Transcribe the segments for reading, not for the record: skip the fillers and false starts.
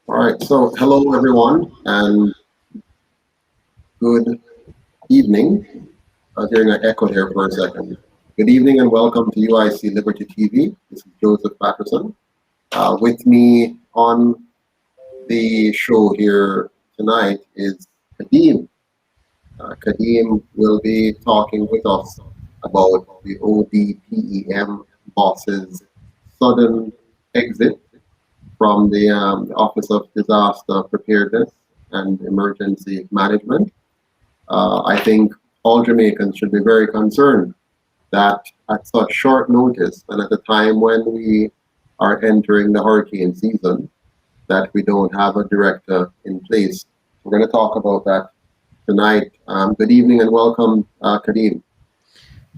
All right, so hello everyone and good evening. I was hearing an echo here for a second. Good evening and welcome to UIC Liberty TV. This is Joseph Patterson. With me on the show here tonight is Kadeem. Kadeem will be talking with us about the ODPEM boss's sudden exit from the Office of Disaster Preparedness and Emergency Management. I think all Jamaicans should be very concerned that at such short notice and at a time when we are entering the hurricane season, that we don't have a director in place. We're going to talk about that tonight. Good evening and welcome, Kadeem.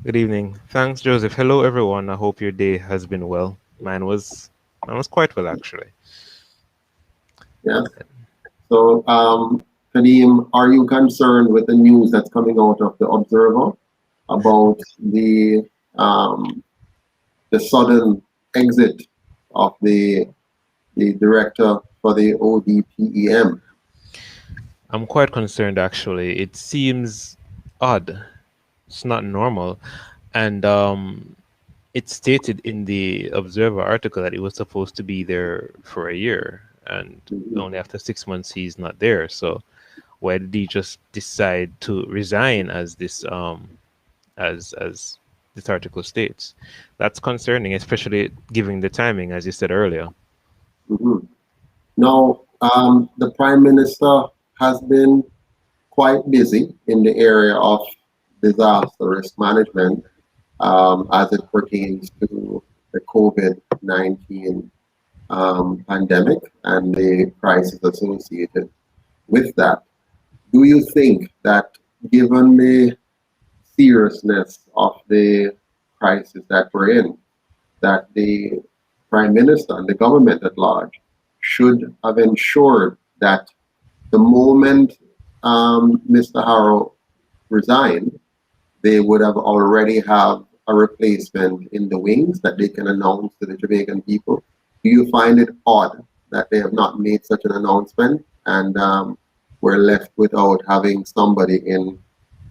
Good evening. Thanks, Joseph. Hello, everyone. I hope your day has been well. Mine was quite well, actually. Yes. So, Kadeem, are you concerned with the news that's coming out of the Observer about um, the sudden exit of the director for the ODPEM? I'm quite concerned, actually. It seems odd. It's not normal. And it stated in the Observer article that he was supposed to be there for a year. And Mhm. only after 6 months, he's not there. So why did he just decide to resign as this article states? That's concerning, especially given the timing, as you said earlier. Mhm. Now, the Prime Minister has been quite busy in the area of disaster risk management as it pertains to the COVID-19 pandemic and the crisis associated with that. Do you think that given the seriousness of the crisis that we're in, that the Prime Minister and the government at large should have ensured that the moment Mr. Harrow resigned, they would have already have a replacement in the wings that they can announce to the Jamaican people? Do you find it odd that they have not made such an announcement and we're left without having somebody in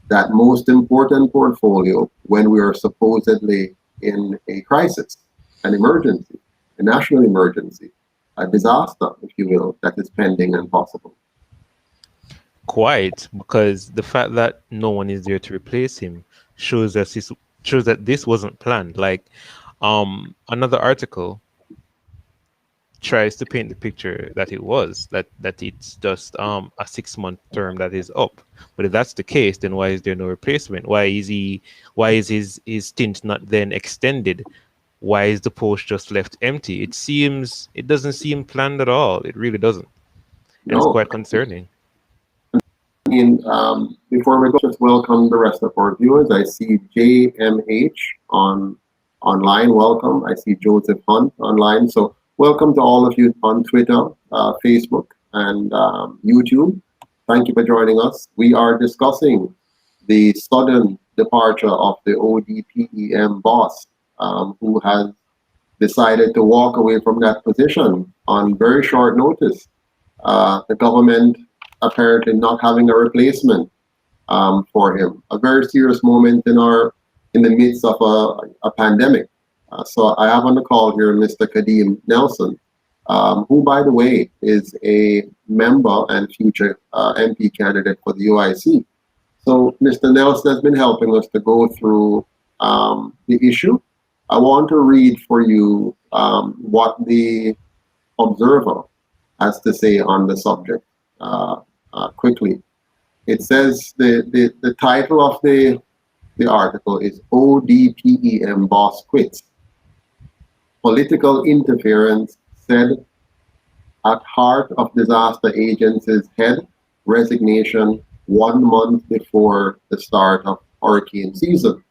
that most important portfolio when we are supposedly in a crisis, an emergency, a national emergency, a disaster, if you will, that is pending and possible? Quite, because the fact that no one is there to replace him shows that this wasn't planned. Like, another article tries to paint the picture that that it's just a 6 month term that is up. But if that's the case, then why is there no replacement? Why is his stint not then extended? Why is the post just left empty? It doesn't seem planned at all. It really doesn't, and it's No. quite concerning. Before we go, just welcome the rest of our viewers. I see JMH online. Welcome. I see Joseph Hunt online. So welcome to all of you on Twitter, Facebook, and YouTube. Thank you for joining us. We are discussing the sudden departure of the ODPEM boss, who has decided to walk away from that position on very short notice. The government apparently not having a replacement for him. A very serious moment in the midst of a pandemic. So I have on the call here Mr. Kadeem Nelson, who, by the way, is a member and future MP candidate for the UIC. So Mr. Nelson has been helping us to go through the issue. I want to read for you what the Observer has to say on the subject quickly. It says the title of the article is ODPEM Boss Quits. Political interference said at heart of disaster agency's head, resignation 1 month before the start of hurricane season.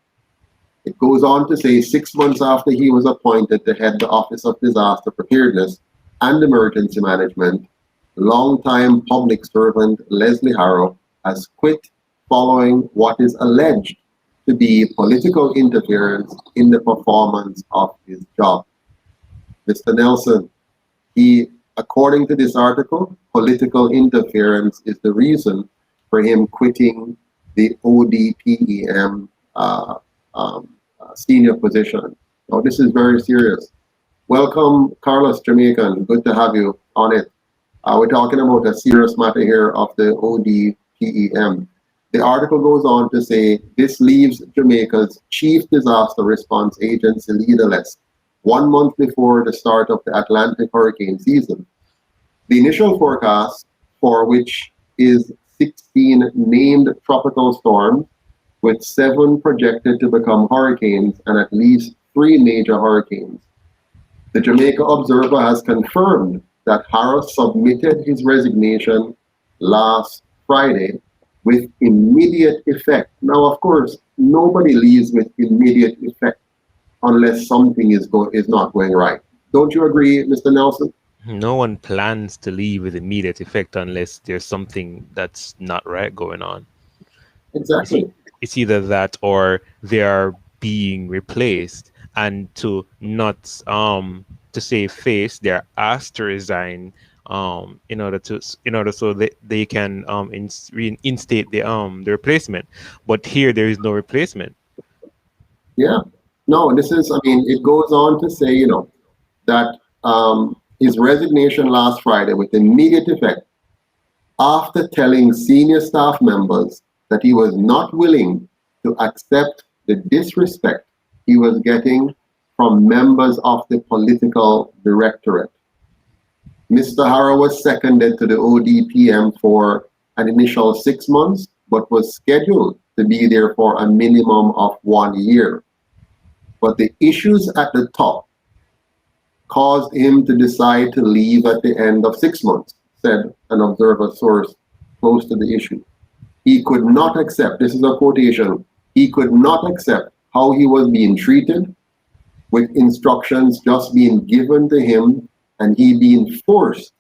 It goes on to say 6 months after he was appointed to head the Office of Disaster Preparedness and Emergency Management, longtime public servant Leslie Harrow has quit following what is alleged to be political interference in the performance of his job. Mr. Nelson, he According to this article, political interference is the reason for him quitting the ODPEM senior position. Now, this is very serious. Welcome, Carlos Jamaican. Good to have you on it. We're talking about a serious matter here of the ODPEM. The article goes on to say this leaves Jamaica's chief disaster response agency leaderless 1 month before the start of the Atlantic hurricane season. The initial forecast, for which is 16 named tropical storms, with 7 projected to become hurricanes and at least 3 major hurricanes. The Jamaica Observer has confirmed that Harris submitted his resignation last Friday with immediate effect. Now, of course, nobody leaves with immediate effect unless something is not going right. Don't you agree, Mr. Nelson? No one plans to leave with immediate effect unless there's something that's not right going on. Exactly. It's either that or they are being replaced, and to not to save face, they're asked to resign in order so they can reinstate the replacement. But here there is no replacement. Yeah. No, it goes on to say, that his resignation last Friday with immediate effect after telling senior staff members that he was not willing to accept the disrespect he was getting from members of the political directorate. Mr. Hara was seconded to the ODPM for an initial 6 months, but was scheduled to be there for a minimum of 1 year. But the issues at the top caused him to decide to leave at the end of 6 months, said an observer source close to the issue. He could not accept, this is a quotation, he could not accept how he was being treated, with instructions just being given to him and he being forced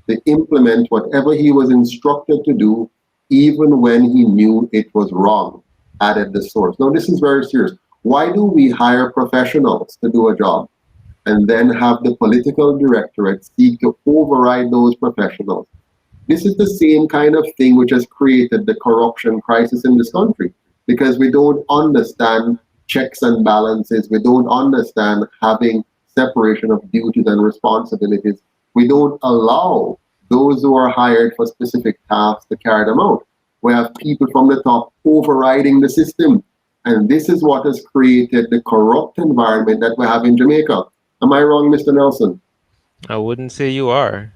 to implement whatever he was instructed to do, even when he knew it was wrong, added the source. Now, this is very serious. Why do we hire professionals to do a job and then have the political directorate seek to override those professionals? This is the same kind of thing which has created the corruption crisis in this country, because we don't understand checks and balances. We don't understand having separation of duties and responsibilities. We don't allow those who are hired for specific tasks to carry them out. We have people from the top overriding the system. And this is what has created the corrupt environment that we have in Jamaica. Am I wrong, Mr. Nelson? I wouldn't say you are.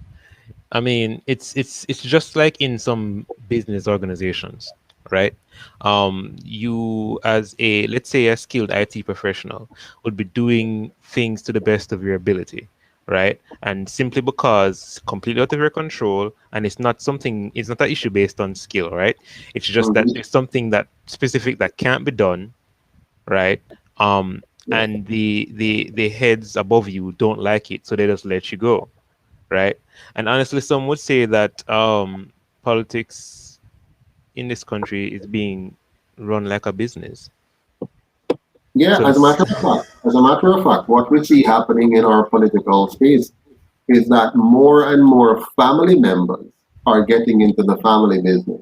I mean, it's just like in some business organizations, right? You, as let's say a skilled IT professional, would be doing things to the best of your ability, right? And simply because it's completely out of your control, and it's not an issue based on skill, right? It's just that there's something that specific that can't be done, right? And the heads above you don't like it, so they just let you go, right? And honestly, some would say that politics in this country is being run like a business. Yeah, so as a matter of fact, what we see happening in our political space is that more and more family members are getting into the family business.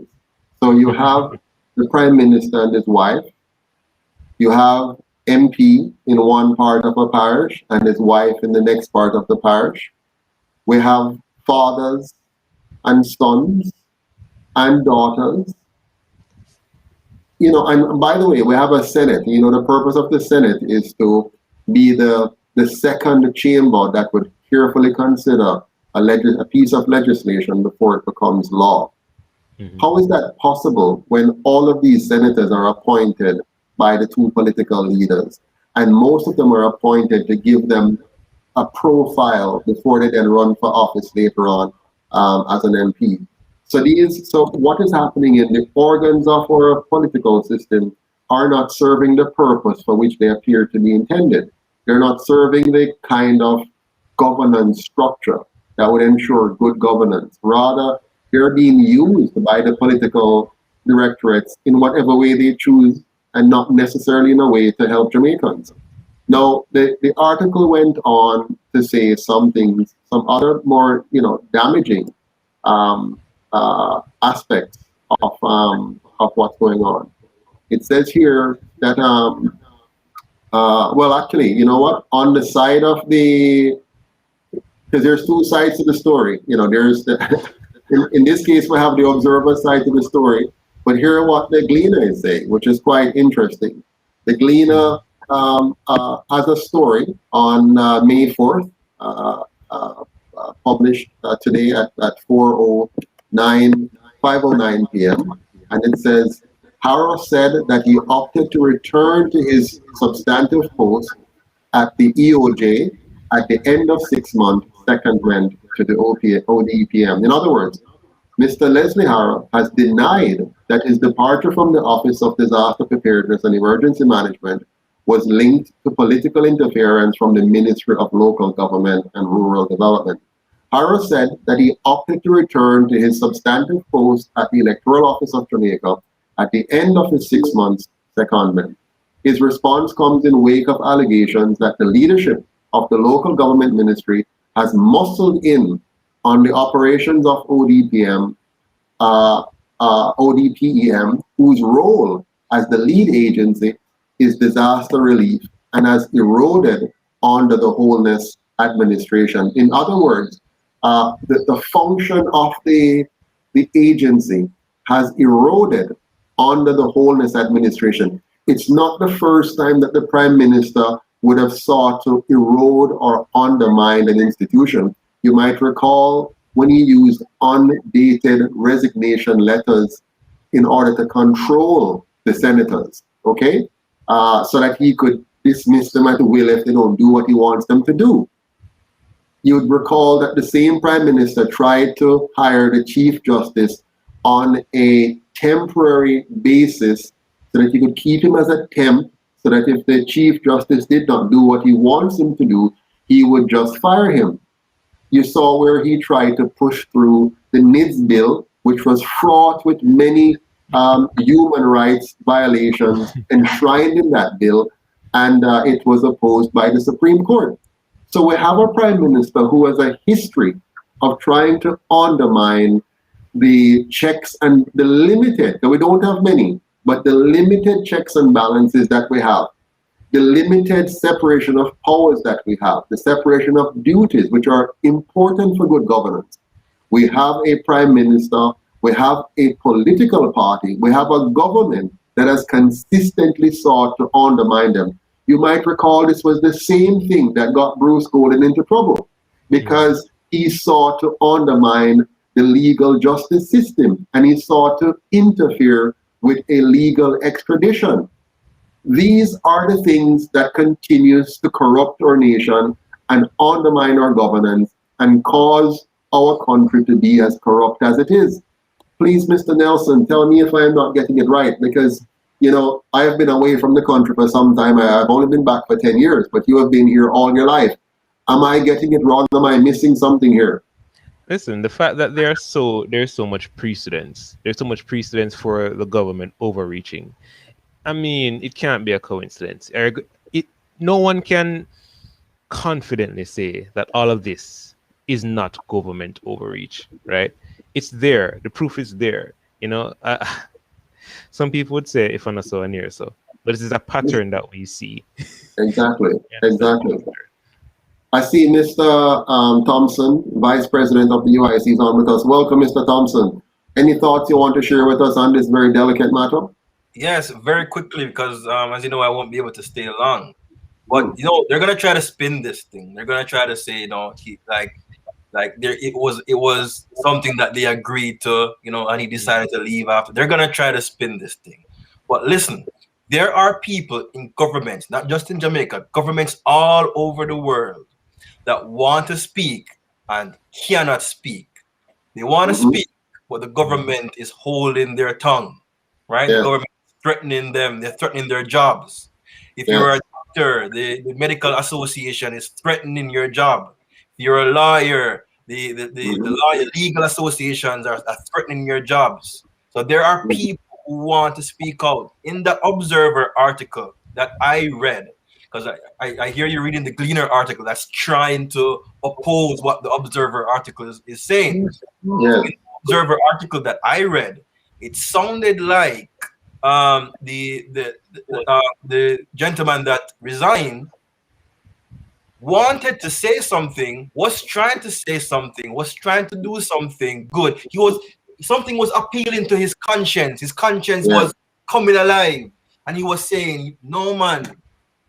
So you have the Prime Minister and his wife, you have MP in one part of a parish and his wife in the next part of the parish. We have fathers and sons and daughters. And by the way, we have a Senate. The purpose of the Senate is to be the second chamber that would carefully consider a piece of legislation before it becomes law. Mm-hmm. How is that possible when all of these senators are appointed by the two political leaders, and most of them are appointed to give them a profile before they then run for office later on as an MP? So what is happening in the organs of our political system are not serving the purpose for which they appear to be intended. They're not serving the kind of governance structure that would ensure good governance. Rather, they're being used by the political directorates in whatever way they choose, and not necessarily in a way to help Jamaicans. Now, the article went on to say some other more, damaging um, aspects of what's going on. It says here that, well, actually, you know what? On the side of because there's two sides to the story. There's in this case, we have the observer side to the story, but hear what the Gleaner is saying, which is quite interesting. The Gleaner has a story on May 4th, published today at 5:09 p.m. And it says, Harrow said that he opted to return to his substantive post at the EOJ at the end of 6 months secondment to the ODPM. In other words, Mr. Leslie Harrow has denied that his departure from the Office of Disaster Preparedness and Emergency Management was linked to political interference from the Ministry of Local Government and Rural Development. Harrow said that he opted to return to his substantive post at the Electoral Office of Jamaica at the end of his 6 months secondment. His response comes in wake of allegations that the leadership of the local government ministry has muscled in on the operations of ODPEM, whose role as the lead agency is disaster relief and has eroded under the Holness administration. In other words, the function of the agency has eroded under the Holness administration. It's not the first time that the Prime Minister would have sought to erode or undermine an institution. You might recall when he used undated resignation letters in order to control the senators, okay? So that he could dismiss them at will if they don't do what he wants them to do. You'd recall that the same Prime Minister tried to hire the Chief Justice on a temporary basis so that he could keep him as a temp, so that if the Chief Justice did not do what he wants him to do, he would just fire him. You saw where he tried to push through the NIDS bill, which was fraught with many human rights violations enshrined in that bill, and it was opposed by the Supreme Court. So we have a Prime Minister who has a history of trying to undermine the checks and the limited, we don't have many, but the limited checks and balances that we have, the limited separation of powers that we have, the separation of duties, which are important for good governance. We have a Prime Minister, we have a political party, we have a government that has consistently sought to undermine them. You might recall this was the same thing that got Bruce Golden into trouble, because he sought to undermine the legal justice system and he sought to interfere with a legal extradition. These are the things that continues to corrupt our nation and undermine our governance and cause our country to be as corrupt as it is. Please, Mr. Nelson, tell me if I am not getting it right, because I have been away from the country for some time. I've only been back for 10 years, but you have been here all your life. Am I getting it wrong? Am I missing something here? Listen, the fact that there's so much precedence, for the government overreaching. I mean, it can't be a coincidence. No one can confidently say that all of this is not government overreach, right? It's there. The proof is there. Some people would say, if I'm not so near so, but this is a pattern that we see. Exactly. I see Mr. Thompson, Vice President of the UIC, is on with us. Welcome, Mr. Thompson. Any thoughts you want to share with us on this very delicate matter? Yes, very quickly, because as you know, I won't be able to stay long. But they're gonna try to spin this thing. They're gonna try to say, it was something that they agreed to, and he decided to leave after. They're gonna try to spin this thing. But listen, there are people in governments, not just in Jamaica, governments all over the world that want to speak and cannot speak. They want to speak, but the government is holding their tongue, right? Yeah. The government is threatening them. They're threatening their jobs. If you're a doctor, the medical association is threatening your job. If you're a lawyer, the legal associations are threatening your jobs. So there are people who want to speak out. In the Observer article that I read, because I hear you reading the Gleaner article that's trying to oppose what the Observer article is saying. Yeah. In the Observer article that I read, it sounded like the gentleman that resigned wanted to say something, was trying to say something, was trying to do something good. Something was appealing to his conscience. His conscience was coming alive. And he was saying, no, man,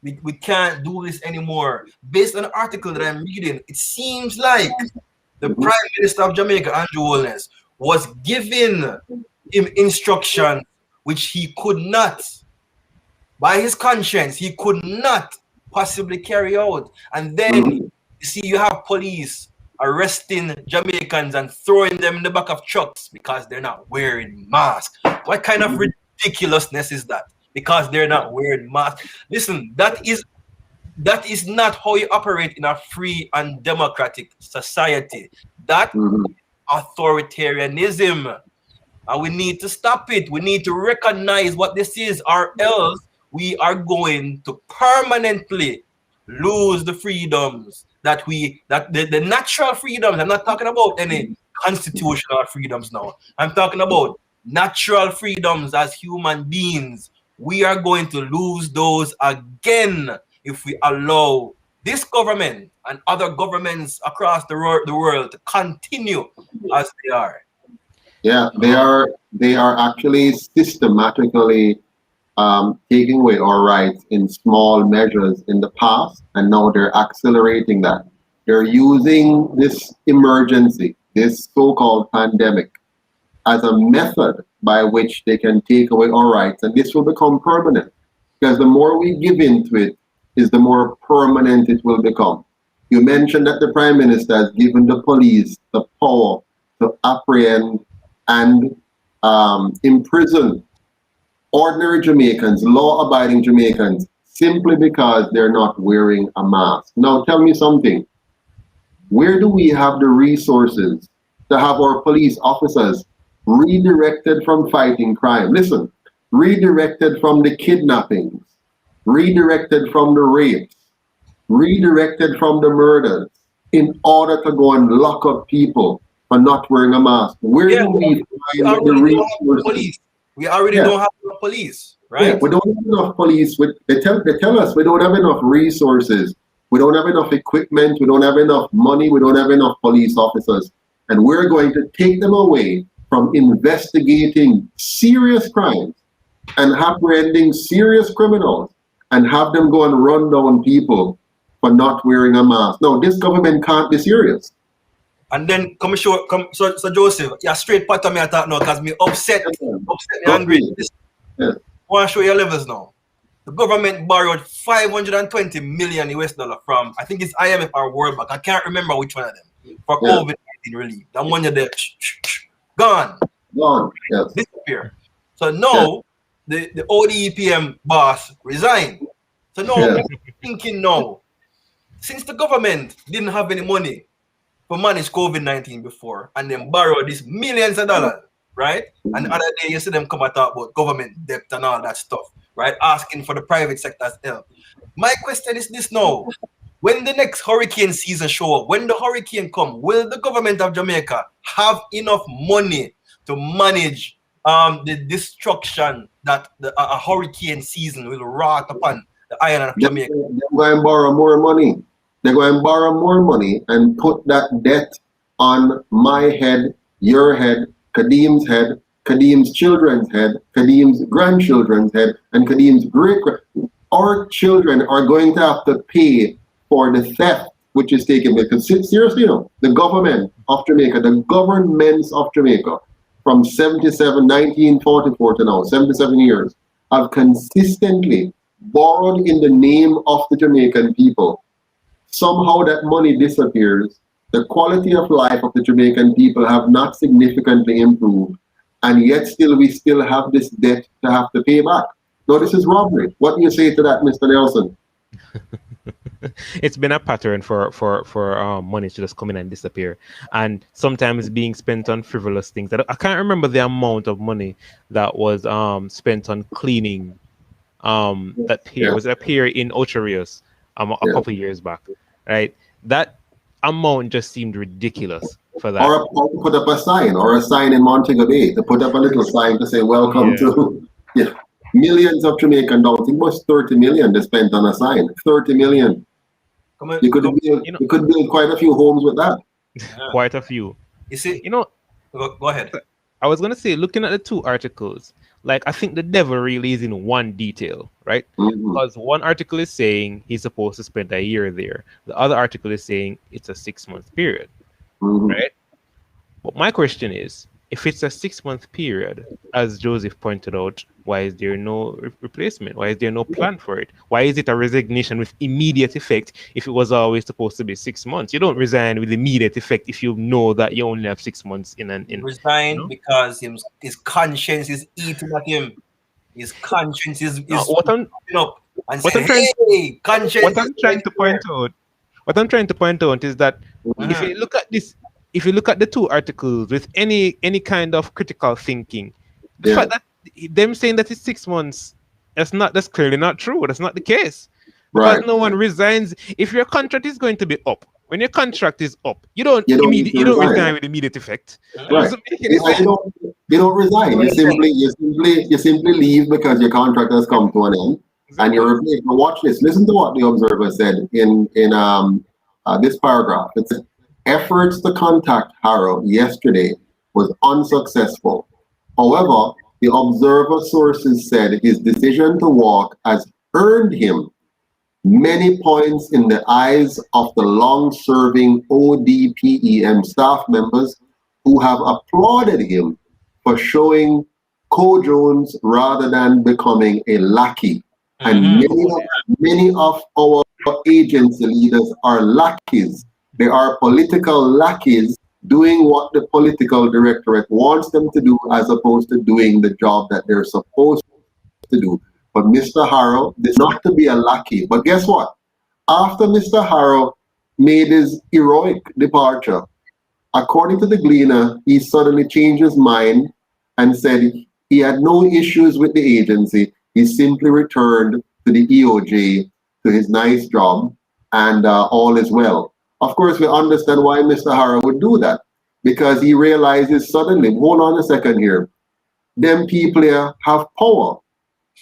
we can't do this anymore. Based on an article that I'm reading, it seems like the Prime Minister of Jamaica, Andrew Holness, was giving him instruction which he could not, by his conscience, he could not possibly carry out. And then you see, you have police arresting Jamaicans and throwing them in the back of trucks because they're not wearing masks. What kind of ridiculousness is that? Because they're not wearing masks. Listen, that is not how you operate in a free and democratic society. That is authoritarianism. And we need to stop it. We need to recognize what this is, or else we are going to permanently lose the freedoms that the natural freedoms. I'm not talking about any constitutional freedoms now. I'm talking about natural freedoms as human beings. We are going to lose those again if we allow this government and other governments across the world to continue as they are. Yeah, they are actually systematically taking away our rights in small measures in the past, and now they're accelerating that. They're using this emergency, this so-called pandemic, as a method by which they can take away our rights, and this will become permanent. Because the more we give into it, is the more permanent it will become. You mentioned that the Prime Minister has given the police the power to apprehend and imprison ordinary Jamaicans, law-abiding Jamaicans, simply because they're not wearing a mask. Now tell me something. Where do we have the resources to have our police officers redirected from fighting crime? Listen, redirected from the kidnappings, redirected from the rapes, redirected from the murders, in order to go and lock up people for not wearing a mask. Where do we find the resources? We already don't have enough police, right? Yeah, we don't have enough police. They tell us we don't have enough resources. We don't have enough equipment. We don't have enough money. We don't have enough police officers. And we're going to take them away from investigating serious crimes and apprehending serious criminals and have them go and run down people for not wearing a mask. No, this government can't be serious. And then so Joseph, yeah, straight part of me I thought no, because me upset me angry. I want to show you levels now. The government borrowed 520 million US dollar from, I think it's IMF or World Bank. I can't remember which one of them, for COVID-19 relief. That money there, gone. Yes. Disappear. So now the ODPM boss resigned. So now I'm thinking now, since the government didn't have any money for manage COVID-19 before, and then borrow these millions of dollars, right? And the other day you see them come and talk about government debt and all that stuff, right? Asking for the private sector's help. My question is this now. When the next hurricane season show up, when the hurricane come, will the government of Jamaica have enough money to manage the destruction that a hurricane season will wrought upon the island of Jamaica? They're going to borrow more money. They're going to borrow more money and put that debt on my head, your head, Kadim's head, Kadim's children's head, Kadim's grandchildren's head, and Kadim's great-grand. Our children are going to have to pay for the theft which is taking place. Because seriously, the government of Jamaica, the governments of Jamaica, from 1944 to now, 77 years, have consistently borrowed in the name of the Jamaican people. Somehow that money disappears. The quality of life of the Jamaican people have not significantly improved, and yet we still have this debt to have to pay back. No, this is robbery. What do you say to that, Mr. Nelson? It's been a pattern for money to just come in and disappear, and sometimes being spent on frivolous things. I can't remember the amount of money that was spent on cleaning that pier was a pier in Ocho Rios a couple years back, right? That amount just seemed ridiculous for that. Or put up a sign in Montego Bay, to put up a little sign to say welcome to millions of Jamaican dollars. It was 30 million they spent on a sign. 30 million. You could build quite a few homes with that. Quite a few. You see, go ahead. I was gonna say, looking at the two articles, like I think the devil really is in one detail, right? Because one article is saying he's supposed to spend a year there. The other article is saying it's a 6-month period, right? But my question is, if it's a 6-month period, as Joseph pointed out, why is there no replacement? Why is there no plan for it? Why is it a resignation with immediate effect if it was always supposed to be 6 months? You don't resign with immediate effect if you know that you only have 6 months in. Resign because his conscience is eating at him. His conscience is what I'm trying to point out is that if you look at this, if you look at the two articles with any kind of critical thinking, the fact that them saying that it's 6 months, that's clearly not true. That's not the case. Because no one resigns. If your contract is going to be up, when your contract is up, you don't resign with immediate effect. Right. You don't resign. You simply leave because your contract has come to an end, and you're replaced. Now watch this. Listen to what the Observer said in this paragraph. It says, efforts to contact Harrow yesterday was unsuccessful. However, the Observer sources said his decision to walk has earned him many points in the eyes of the long-serving ODPEM staff members who have applauded him for showing co-Jones rather than becoming a lackey. And many of our agency leaders are lackeys. They are political lackeys doing what the political directorate wants them to do as opposed to doing the job that they're supposed to do. But Mr. Harrow is not to be a lackey. But guess what? After Mr. Harrow made his heroic departure, according to the Gleaner, he suddenly changed his mind and said he had no issues with the agency. He simply returned to the EOJ to his nice job, and all is well. Of course, we understand why Mr. Harrow would do that, because he realizes suddenly, hold on a second here, them people here have power.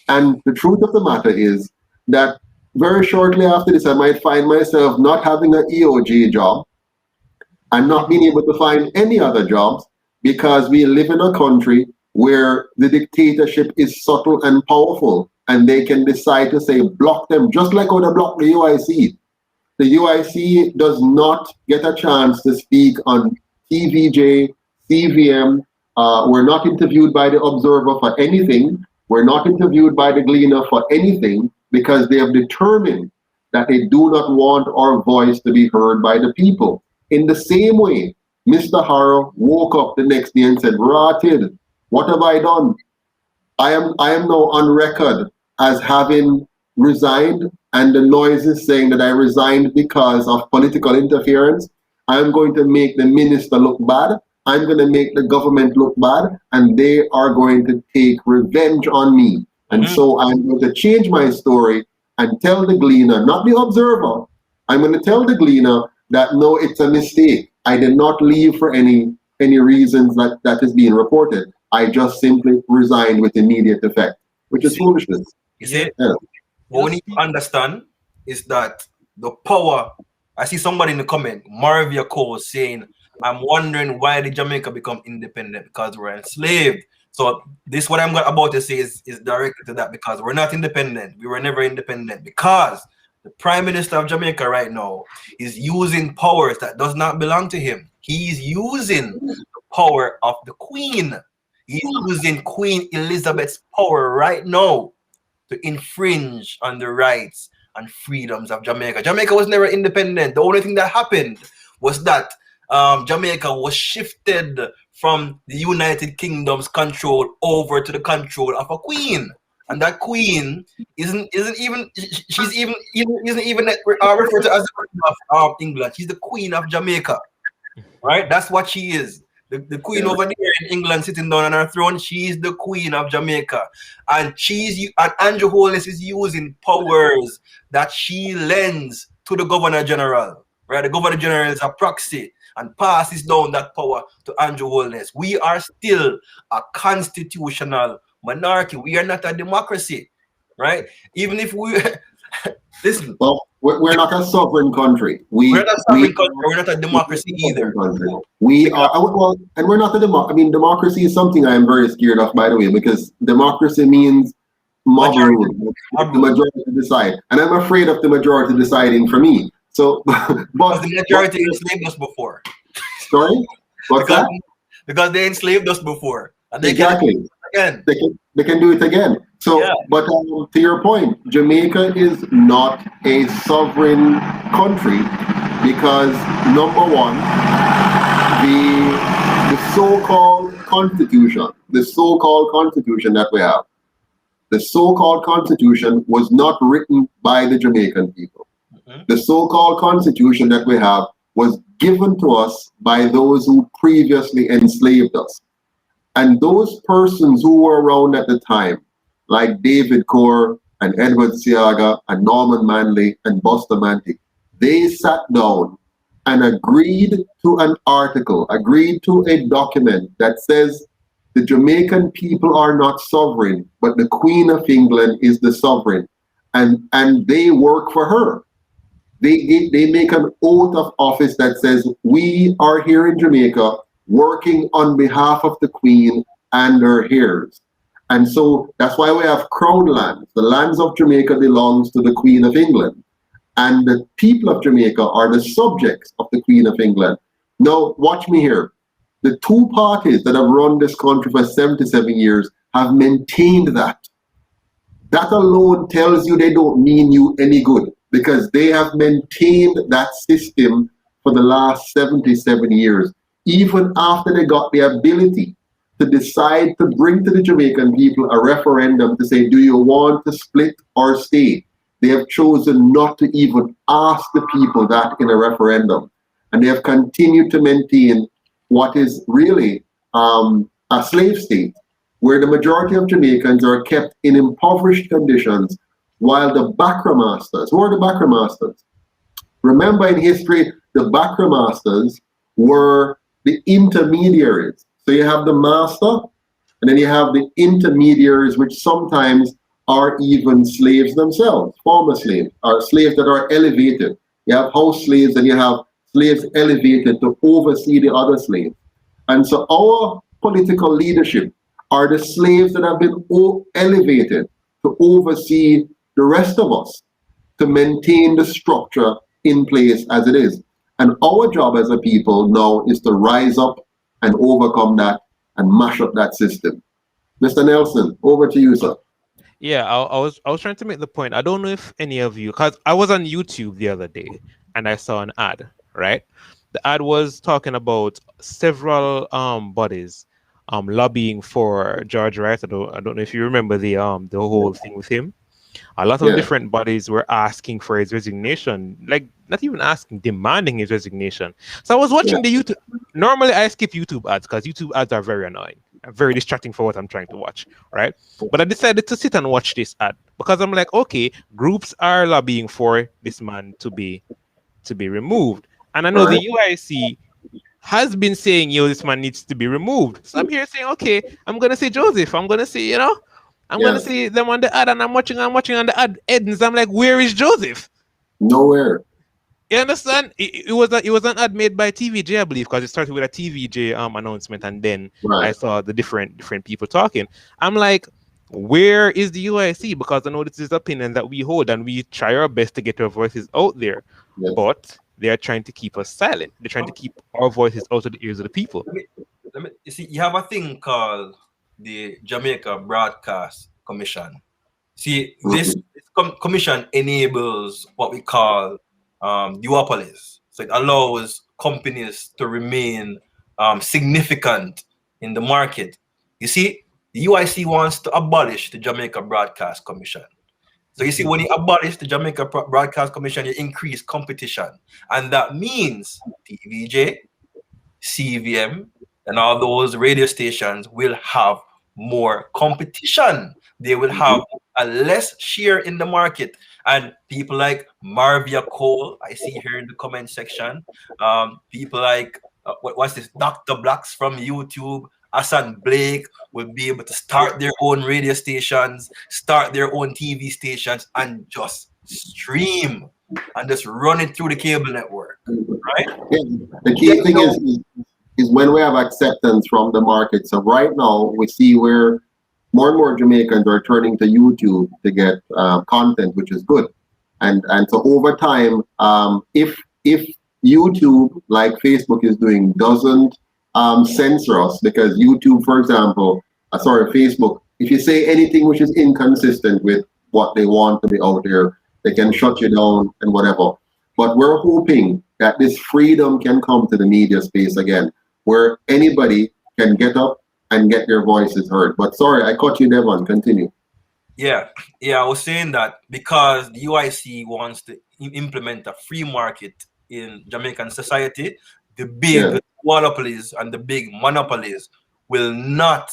And the truth of the matter is that very shortly after this, I might find myself not having an EOJ job and not being able to find any other jobs, because we live in a country where the dictatorship is subtle and powerful, and they can decide to say, block them, just like how they block the UIC. The UIC does not get a chance to speak on TVJ, CVM. We're not interviewed by the Observer for anything. We're not interviewed by the Gleaner for anything, because they have determined that they do not want our voice to be heard by the people. In the same way, Mr. Harrow woke up the next day and said, "Rotted, what have I done? I am now on record as having resigned, and the noise is saying that I resigned because of political interference. I'm going to make the minister look bad. I'm going to make the government look bad, and they are going to take revenge on me. And so I'm going to change my story and tell the Gleaner, not the Observer. I'm going to tell the Gleaner that no, it's a mistake. I did not leave for any reasons that is being reported. I just simply resigned with immediate effect," which is foolishness. You see, what we need to understand is that the power. I see somebody in the comment, Marvia Cole, saying, "I'm wondering why did Jamaica become independent? Because we're enslaved." So this, what I'm about to say, is directed to that, because we're not independent. We were never independent, because the Prime Minister of Jamaica right now is using powers that does not belong to him. He's using the power of the Queen. He's using Queen Elizabeth's power right now to infringe on the rights and freedoms of Jamaica. Jamaica was never independent. The only thing that happened was that Jamaica was shifted from the United Kingdom's control over to the control of a queen, and that queen isn't even referred to as the queen of England. She's the Queen of Jamaica, right? That's what she is. The queen over there in England sitting down on her throne, she's the queen of Jamaica. And Andrew Holness is using powers that she lends to the Governor General. Right? The Governor General is a proxy and passes down that power to Andrew Holness. We are still a constitutional monarchy. We are not a democracy. Right? Even if we listen. Well, we're not a sovereign country. We're not a sovereign country. We're not a democracy either. We are, well, and we're not a democracy. I mean, democracy is something I am very scared of, by the way, because democracy means mob rule. The majority decide. And I'm afraid of the majority deciding for me. So, but the majority enslaved us before. Sorry? What's that? Because they enslaved us before. And they exactly. Can do it again. They can do it again. So, but to your point, Jamaica is not a sovereign country because, number one, the so-called constitution that we have, the so-called constitution was not written by the Jamaican people. Mm-hmm. The so-called constitution that we have was given to us by those who previously enslaved us. And those persons who were around at the time, like David Core and Edward Siaga and Norman Manley and Bustamante, they sat down and agreed to an article, agreed to a document that says the Jamaican people are not sovereign, but the Queen of England is the sovereign. And they work for her. They make an oath of office that says, we are here in Jamaica working on behalf of the Queen and her heirs. And so that's why we have crown lands. The lands of Jamaica belongs to the Queen of England. And the people of Jamaica are the subjects of the Queen of England. Now, watch me here. The two parties that have run this country for 77 years have maintained that. That alone tells you they don't mean you any good because they have maintained that system for the last 77 years, even after they got the ability to decide to bring to the Jamaican people a referendum to say, do you want to split or stay? They have chosen not to even ask the people that in a referendum. And they have continued to maintain what is really a slave state, where the majority of Jamaicans are kept in impoverished conditions, while the Bakra masters, who are the Bakra masters? Remember in history, the Bakra masters were the intermediaries. So you have the master, and then you have the intermediaries, which sometimes are even slaves themselves, former slaves, or slaves that are elevated. You have house slaves, and you have slaves elevated to oversee the other slaves. And so our political leadership are the slaves that have been elevated to oversee the rest of us, to maintain the structure in place as it is. And our job as a people now is to rise up and overcome that and mash up that system. Mr. Nelson, over to you, sir. Yeah, I was trying to make the point. I don't know if any of you, because I was on YouTube the other day and I saw an ad, right? The ad was talking about several bodies lobbying for George Wright. I don't know if you remember the whole thing with him. A lot of different bodies were asking for his resignation, like not even asking, demanding his resignation. So I was watching the YouTube. Normally I skip YouTube ads because YouTube ads are very annoying, very distracting for what I'm trying to watch, right? But I decided to sit and watch this ad because I'm like, okay, groups are lobbying for this man to be removed. And I know the UIC has been saying, this man needs to be removed. So I'm here saying, okay, I'm going to say Joseph. I'm going to say, I'm going to see them on the ad, and I'm watching on the ad ends. I'm like, where is Joseph? Nowhere. You understand? It was an ad made by TVJ, I believe, because it started with a TVJ announcement, and then I saw the different people talking. I'm like, where is the UIC? Because I know this is the opinion that we hold, and we try our best to get our voices out there. Yes. But they are trying to keep us silent. They're trying to keep our voices out of the ears of the people. You see, you have a thing called the Jamaica Broadcast Commission. See, this commission enables what we call duopolies. So it allows companies to remain significant in the market. You see, the UIC wants to abolish the Jamaica Broadcast Commission. So you see, when you abolish the Jamaica Broadcast Commission, you increase competition. And that means TVJ, CVM, and all those radio stations will have more competition. They will have a less share in the market. And people like Marvia Cole, I see here in the comment section. People like what's this? Dr. Blacks from YouTube, Hassan Blake will be able to start their own radio stations, start their own TV stations, and just stream and just run it through the cable network, right? Yeah. The key thing is when we have acceptance from the market. So right now we see where more and more Jamaicans are turning to YouTube to get content, which is good. And so over time, if YouTube, like Facebook is doing, doesn't censor us, because YouTube, for example, Facebook, if you say anything which is inconsistent with what they want to be out there, they can shut you down and whatever. But we're hoping that this freedom can come to the media space again, where anybody can get up and get their voices heard. But sorry, I caught you, Devon. Continue. Yeah, I was saying that because the UIC wants to implement a free market in Jamaican society, the big duopolies and the big monopolies will not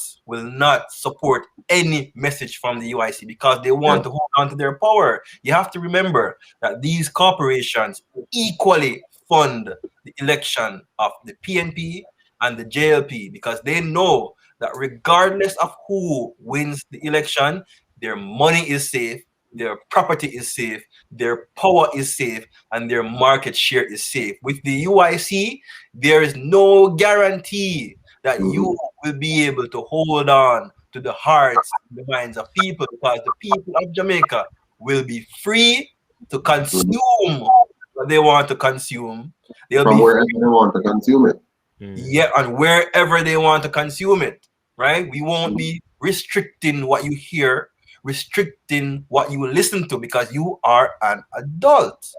support any message from the UIC because they want to hold on to their power. You have to remember that these corporations equally fund the election of the PNP and the JLP because they know that regardless of who wins the election, their money is safe, their property is safe, their power is safe, and their market share is safe. With the UIC, there is no guarantee that you will be able to hold on to the hearts and the minds of people because the people of Jamaica will be free to consume what they want to consume. They'll From be wherever they want to consume it. Yeah, and wherever they want to consume it, right? We won't be restricting what you hear, restricting what you listen to because you are an adult.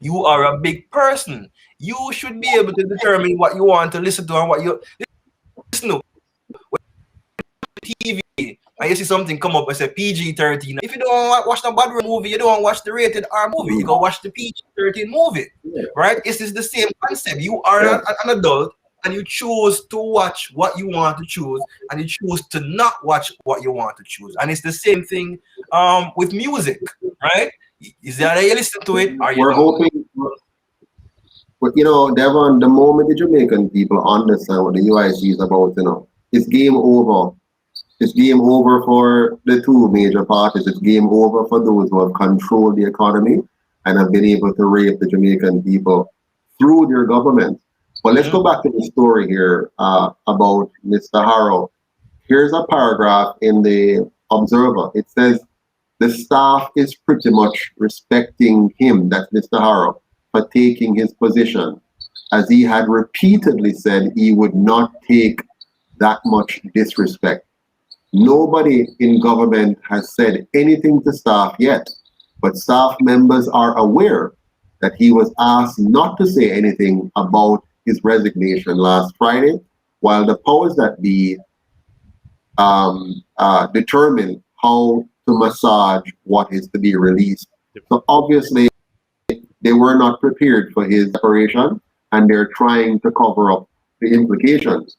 You are a big person. You should be able to determine what you want to listen to and what you listen to. TV, and you see something come up and say PG-13. If you don't watch the bad movie, you don't watch the rated R movie. You go watch the PG-13 movie, right? It's the same concept. You are an adult, and you choose to watch what you want to choose, and you choose to not watch what you want to choose. And it's the same thing with music, right? Is that you listen to it? We're hoping, but Devon, the moment the Jamaican people understand what the UIC is about, it's game over. It's game over for the two major parties. It's game over for those who have controlled the economy and have been able to rape the Jamaican people through their government. But let's go back to the story here about Mr. Harrow. Here's a paragraph in the Observer. It says, the staff is pretty much respecting him, that's Mr. Harrow, for taking his position, as he had repeatedly said he would not take that much disrespect. Nobody in government has said anything to staff yet, but staff members are aware that he was asked not to say anything about his resignation last Friday, while the powers that be determine how to massage what is to be released. So obviously, they were not prepared for his separation, and they're trying to cover up the implications.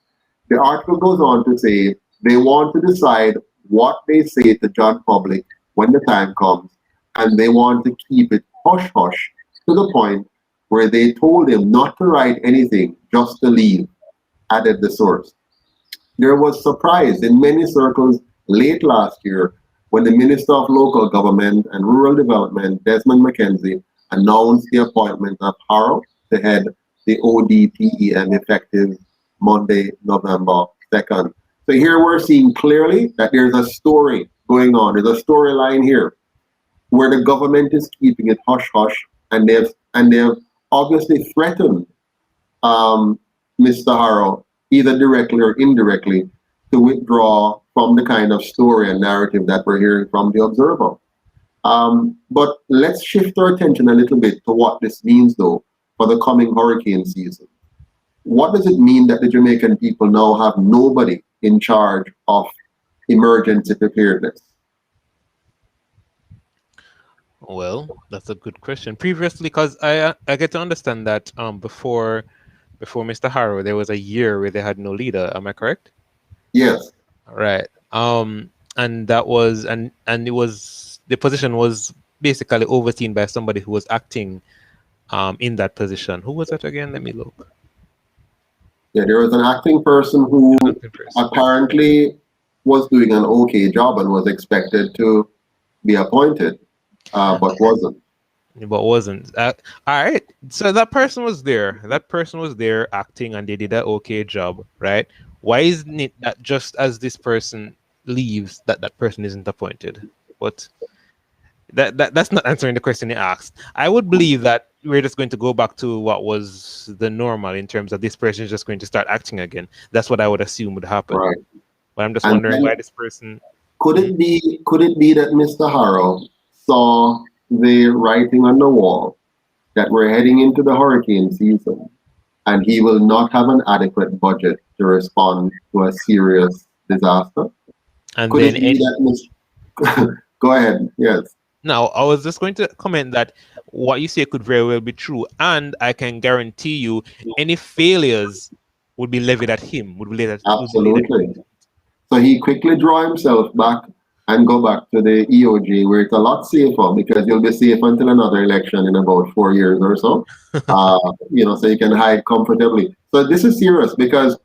The article goes on to say they want to decide what they say to John public when the time comes, and they want to keep it hush-hush to the point where they told him not to write anything, just to leave, added the source. There was surprise in many circles late last year when the Minister of Local Government and Rural Development, Desmond McKenzie, announced the appointment of Harrow to head the ODPEM effective Monday, November 2nd. So here we're seeing clearly that there's a story going on. There's a storyline here where the government is keeping it hush-hush, and they've obviously threatened Mr. Harrow, either directly or indirectly, to withdraw from the kind of story and narrative that we're hearing from the Observer. But let's shift our attention a little bit to what this means, though, for the coming hurricane season. What does it mean that the Jamaican people now have nobody in charge of emergency preparedness? Well, that's a good question. Previously, because I get to understand that before before Mr. Harrow, there was a year where they had no leader. Am I correct? Yes. Right. And that was and it was the position was basically overseen by somebody who was acting in that position. Who was that again? Let me look. Yeah, there was an acting person who Acting person. apparently was doing an okay job and was expected to be appointed, but wasn't. But wasn't. All right. So that person was there. That person was there acting, and they did an okay job, right? Why isn't it that just as this person leaves, that person isn't appointed? But that's not answering the question he asked. I would believe that we're just going to go back to what was the normal in terms of this person is just going to start acting again. That's what I would assume would happen. Right. But I'm just And wondering then- why this person. Could it be that Mr. Harrow saw the writing on the wall that we're heading into the hurricane season and he will not have an adequate budget to respond to a serious disaster? And Could then it be that Go ahead, yes. Now, I was just going to comment that what you say could very well be true, and I can guarantee you any failures would be levied at him. Would be levied at Absolutely. So he quickly draw himself back and go back to the EOJ, where it's a lot safer because you'll be safe until another election in about 4 years or so. So you can hide comfortably. So this is serious because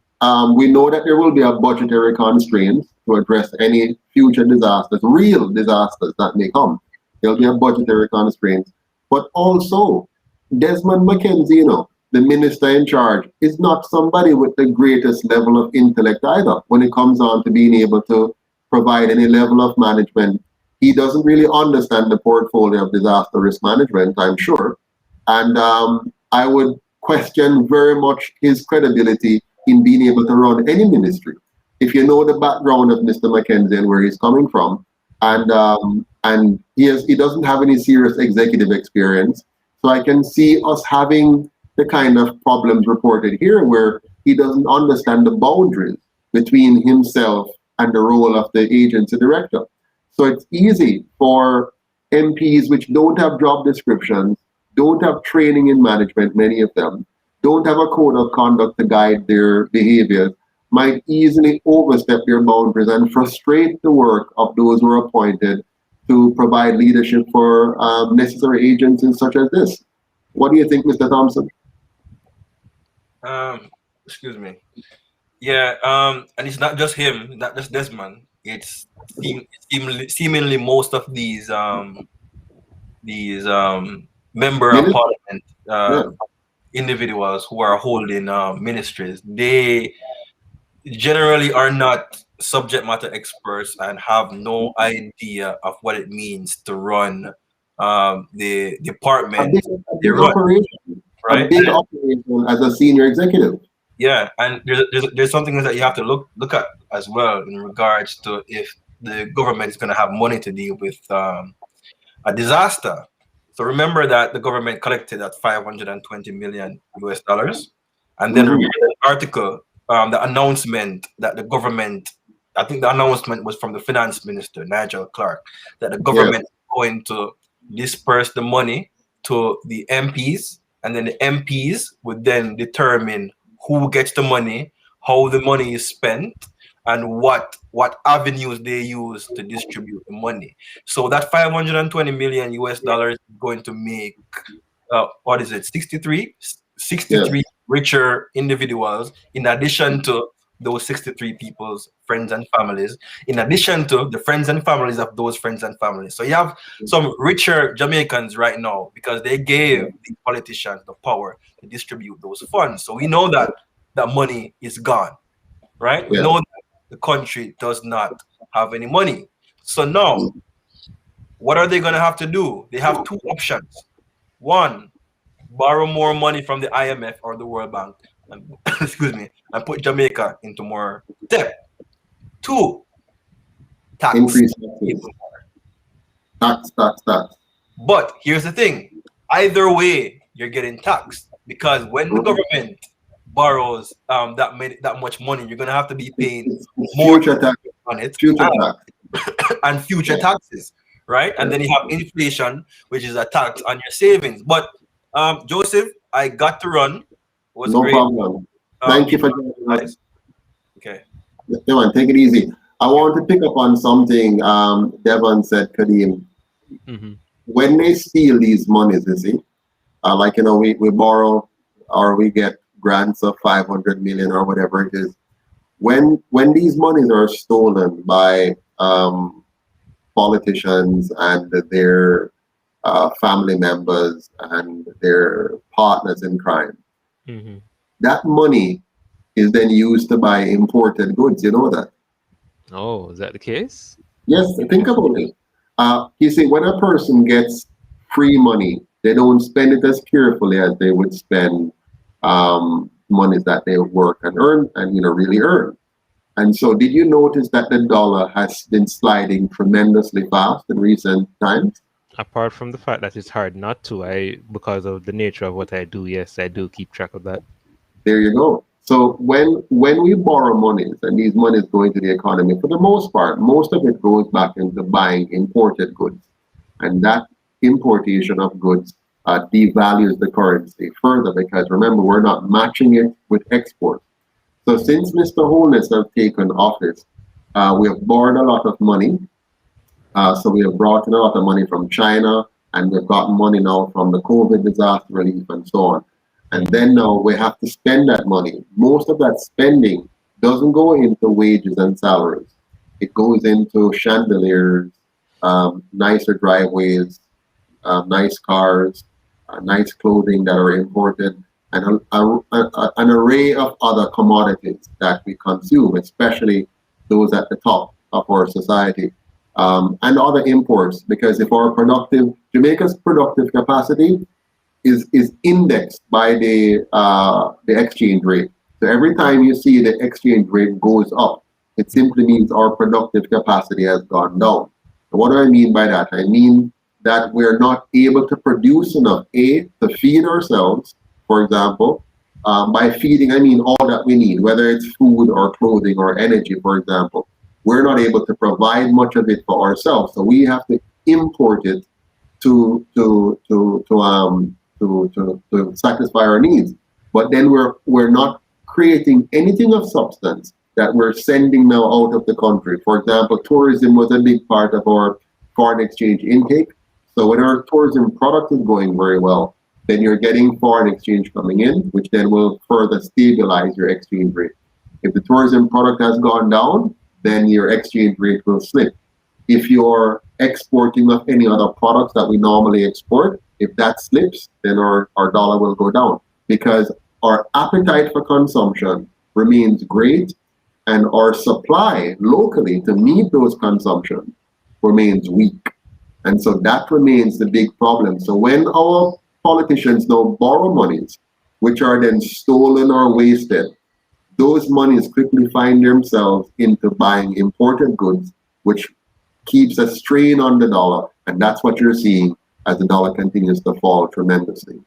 we know that there will be a budgetary constraint to address any future disasters, real disasters that may come. There'll be a budgetary constraint. But also, Desmond Mackenzie, the minister in charge, is not somebody with the greatest level of intellect either when it comes on to being able to provide any level of management. He doesn't really understand the portfolio of disaster risk management, I'm sure. And I would question very much his credibility in being able to run any ministry. If you know the background of Mr. Mackenzie and where he's coming from, and he doesn't have any serious executive experience, so I can see us having the kind of problems reported here where he doesn't understand the boundaries between himself and the role of the agency director. So it's easy for MPs which don't have job descriptions, don't have training in management, many of them, don't have a code of conduct to guide their behavior, might easily overstep their boundaries and frustrate the work of those who are appointed to provide leadership for necessary agencies such as this. What do you think, Mr. Thompson? Excuse me. Yeah, and it's not just him, not just Desmond. It's seemingly most of these member of parliament individuals who are holding ministries. They generally are not subject matter experts and have no idea of what it means to run the department. A big operation, right? A big operation as a senior executive. Yeah, and there's something that you have to look at as well in regards to if the government is going to have money to deal with a disaster. So remember that the government collected that $520 million US, and then remember the article, the announcement that the government, I think the announcement was from the finance minister Nigel Clark, that the government is going to disperse the money to the MPs, and then the MPs would then determine who gets the money, how the money is spent, and what avenues they use to distribute the money. So that $520 million US is going to make what is it, 63 richer individuals, in addition to those 63 people's friends and families, in addition to the friends and families of those friends and families. So you have some richer Jamaicans right now because they gave the politicians the power to distribute those funds. So we know that that money is gone, right? We know that the country does not have any money. So now, what are they going to have to do? They have two options. One, borrow more money from the IMF or the World Bank, and and put Jamaica into more debt. Two, tax. Increase tax. But here's the thing: either way, you're getting taxed, because when the government borrows that much money, you're gonna have to be paying more tax on it, and future taxes, right? And then you have inflation, which is a tax on your savings. But Joseph, I got to run. was No great. problem. Thank you for People, joining us. nice. Okay. Come on, take it easy. I want to pick up on something Devon said, Kadeem. Mm-hmm. When they steal these monies, you see, like, we borrow or we get grants of 500 million or whatever it is. When these monies are stolen by politicians and their family members and their partners in crime, Mm-hmm. that money is then used to buy imported goods. You know that? Oh, is that the case? Yes, think about it. You see, when a person gets free money, they don't spend it as carefully as they would spend monies that they work and earn and really earn. And so, did you notice that the dollar has been sliding tremendously fast in recent times? Apart from the fact that it's hard not to, because of the nature of what I do, yes, I do keep track of that. There you go. So when we borrow monies and these monies go into the economy, for the most part, most of it goes back into buying imported goods, and that importation of goods devalues the currency further because remember we're not matching it with exports. So since Mr. Holness has taken office, we have borrowed a lot of money. So we have brought in a lot of money from China, and we've gotten money now from the COVID disaster relief and so on. And then now we have to spend that money. Most of that spending doesn't go into wages and salaries. It goes into chandeliers, nicer driveways, nice cars, nice clothing that are imported, and an array of other commodities that we consume, especially those at the top of our society, and other imports. Because if Jamaica's productive capacity is indexed by the exchange rate. So every time you see the exchange rate goes up, it simply means our productive capacity has gone down. And what do I mean by that? I mean that we're not able to produce enough, to feed ourselves, for example. By feeding, I mean all that we need, whether it's food or clothing or energy, for example. We're not able to provide much of it for ourselves, so we have to import it to satisfy our needs. But then we're not creating anything of substance that we're sending now out of the country. For example, tourism was a big part of our foreign exchange intake. So when our tourism product is going very well, then you're getting foreign exchange coming in, which then will further stabilize your exchange rate. If the tourism product has gone down, then your exchange rate will slip. If you're exporting of any other products that we normally export, if that slips, then our dollar will go down because our appetite for consumption remains great and our supply locally to meet those consumption remains weak. And so that remains the big problem. So when our politicians now borrow monies, which are then stolen or wasted, those monies quickly find themselves into buying imported goods, which keeps a strain on the dollar. And that's what you're seeing as the dollar continues to fall tremendously.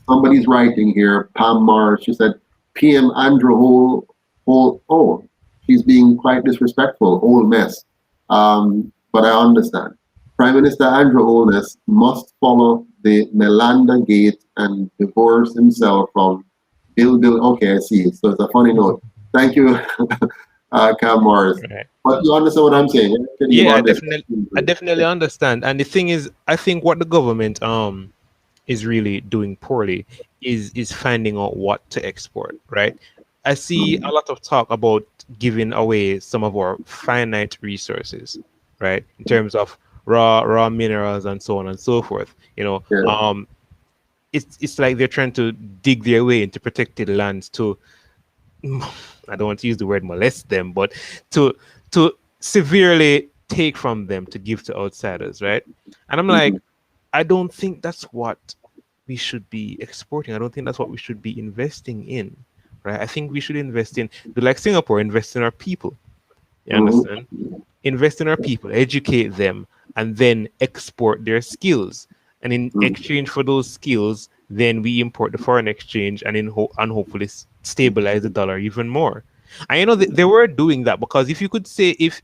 Somebody's writing here, Pam Mars, she said, PM Andrew oh, she's being quite disrespectful, whole mess. But I understand. Prime Minister Andrew Holness must follow the Melanda Gate and divorce himself from Bill. Okay, I see. So it's a funny note. Thank you, Cam Morris. Right. But you understand what I'm saying? Yeah, I definitely understand. And the thing is, I think what the government is really doing poorly is finding out what to export, right? I see a lot of talk about giving away some of our finite resources, right? In terms of raw minerals and so on and so forth. It's like they're trying to dig their way into protected lands to I don't want to use the word molest them, but to severely take from them to give to outsiders, right? And I'm like, I don't think that's what we should be exporting. I don't think that's what we should be investing in, right? I think we should invest in, like Singapore, invest in our people. You understand? Invest in our people, educate them, and then export their skills. And in exchange for those skills, then we import the foreign exchange and hopefully stabilize the dollar even more. And they were doing that because if you could say, if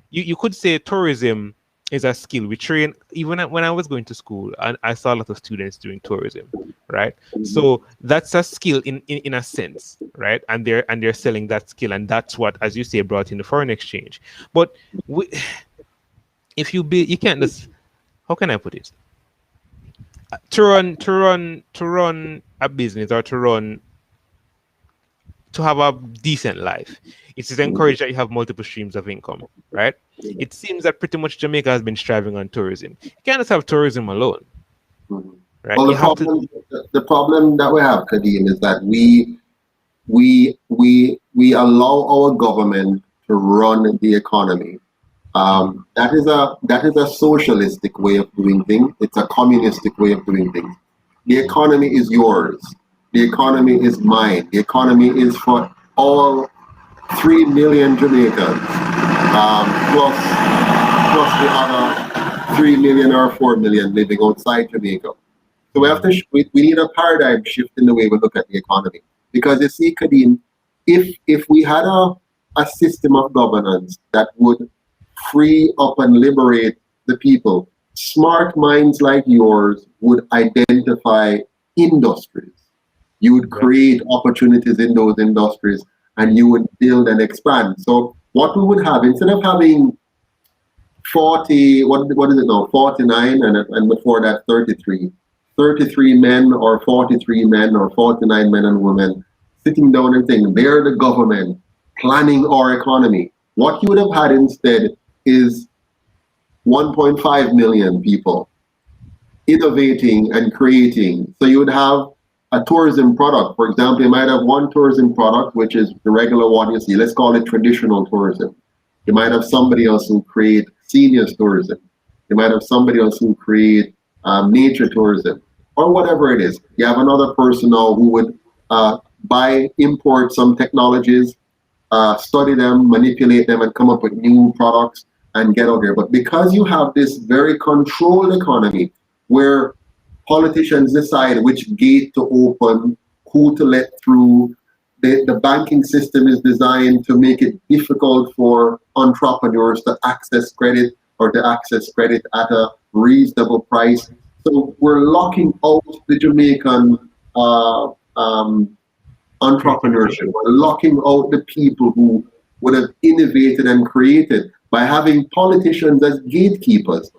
you could say tourism is a skill we train. Even when I was going to school, and I saw a lot of students doing tourism, right? So that's a skill in a sense, right? And they're selling that skill, and that's what, as you say, brought in the foreign exchange. But we, if you can't just, how can I put it? To run a business, or to have a decent life, it is encouraged that you have multiple streams of income, right? It seems that pretty much Jamaica has been striving on tourism. You can't just have tourism alone, right? Well, You have to. the problem that we have, Kadeem, is that we allow our government to run the economy. That is a socialistic way of doing things. It's a communistic way of doing things. The economy is yours. The economy is mine. The economy is for all 3 million Jamaicans, plus the other 3 million or 4 million living outside Jamaica. So we have to we need a paradigm shift in the way we look at the economy. Because you see, Kadeem, if we had a system of governance that would free up and liberate the people, smart minds like yours would identify industries. You would create opportunities in those industries, and you would build and expand. So what we would have, instead of having 40, what is it now, 49, and before that 33 men or 43 men or 49 men and women sitting down and saying, they're the government planning our economy. What you would have had instead is 1.5 million people innovating and creating. So you would have a tourism product. For example, you might have one tourism product, which is the regular one you see. Let's call it traditional tourism. You might have somebody else who create seniors tourism. You might have somebody else who create nature tourism, or whatever it is. You have another person now who would import some technologies, study them, manipulate them, and come up with new products and get out here. But because you have this very controlled economy where politicians decide which gate to open, who to let through, the banking system is designed to make it difficult for entrepreneurs to access credit, or to access credit at a reasonable price. So we're locking out the Jamaican entrepreneurship. We're locking out the people who would have innovated and created by having politicians as gatekeepers.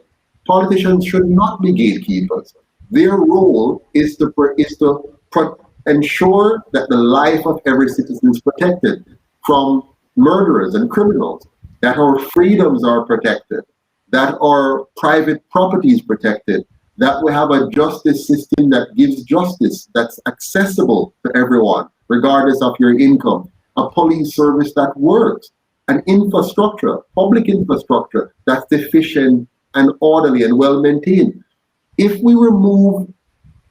Politicians should not be gatekeepers. Their role is to ensure that the life of every citizen is protected from murderers and criminals, that our freedoms are protected, that our private property is protected, that we have a justice system that gives justice, that's accessible to everyone, regardless of your income, a police service that works, an infrastructure, public infrastructure that's efficient and orderly and well maintained. If we remove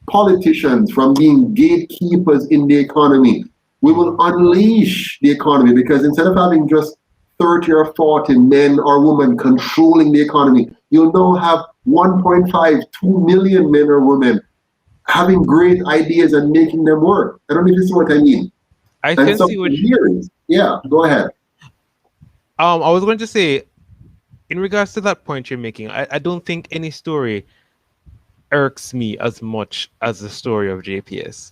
politicians from being gatekeepers in the economy, we will unleash the economy, because instead of having just 30 or 40 men or women controlling the economy, you'll now have 1.5, 2 million men or women having great ideas and making them work. I don't know if you see what I mean. I can see what years. Yeah, go ahead. I was going to say, in regards to that point you're making, I don't think any story irks me as much as the story of JPS.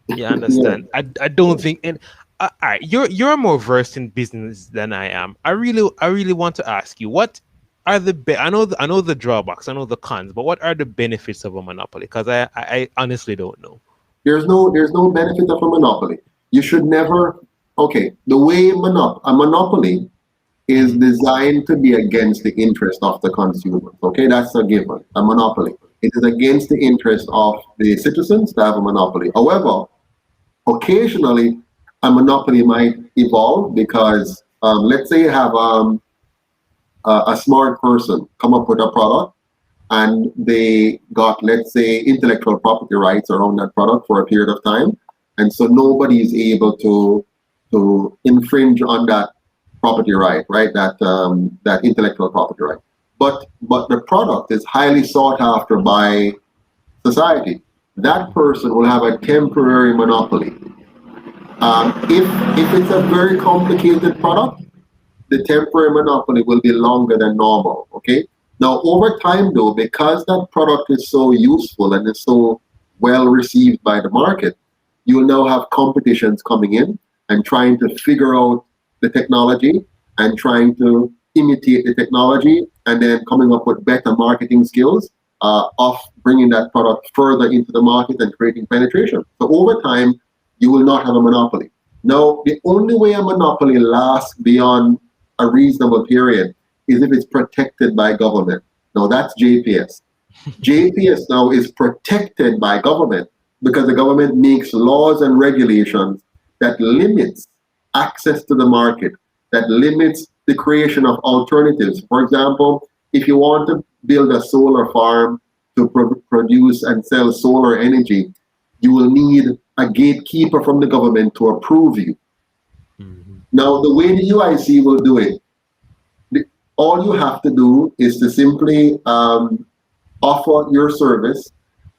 You understand? Yeah. I don't think, and you're more versed in business than I am. I really want to ask you, what are the I know the drawbacks, I know the cons, but what are the benefits of a monopoly? Because I honestly don't know. There's no benefit of a monopoly. You should never. Okay, the way a monopoly is designed to be against the interest of the consumer. Okay, that's a given. A monopoly. It is against the interest of the citizens to have a monopoly. However, occasionally a monopoly might evolve, because let's say you have a smart person come up with a product, and they got, let's say, intellectual property rights around that product for a period of time, and so nobody is able to infringe on that property right, that intellectual property right. But the product is highly sought after by society. That person will have a temporary monopoly. If it's a very complicated product, the temporary monopoly will be longer than normal. Okay, Now, over time, though, because that product is so useful and is so well received by the market, you will now have competitions coming in and trying to figure out the technology and trying to imitate the technology and then coming up with better marketing skills of bringing that product further into the market and creating penetration. So over time, you will not have a monopoly. Now, the only way a monopoly lasts beyond a reasonable period is if it's protected by government. Now, that's JPS. JPS now is protected by government because the government makes laws and regulations that limits access to the market, that limits the creation of alternatives. For example, if you want to build a solar farm to produce and sell solar energy, you will need a gatekeeper from the government to approve you. Now, the way the UIC will do it, all you have to do is to simply offer your service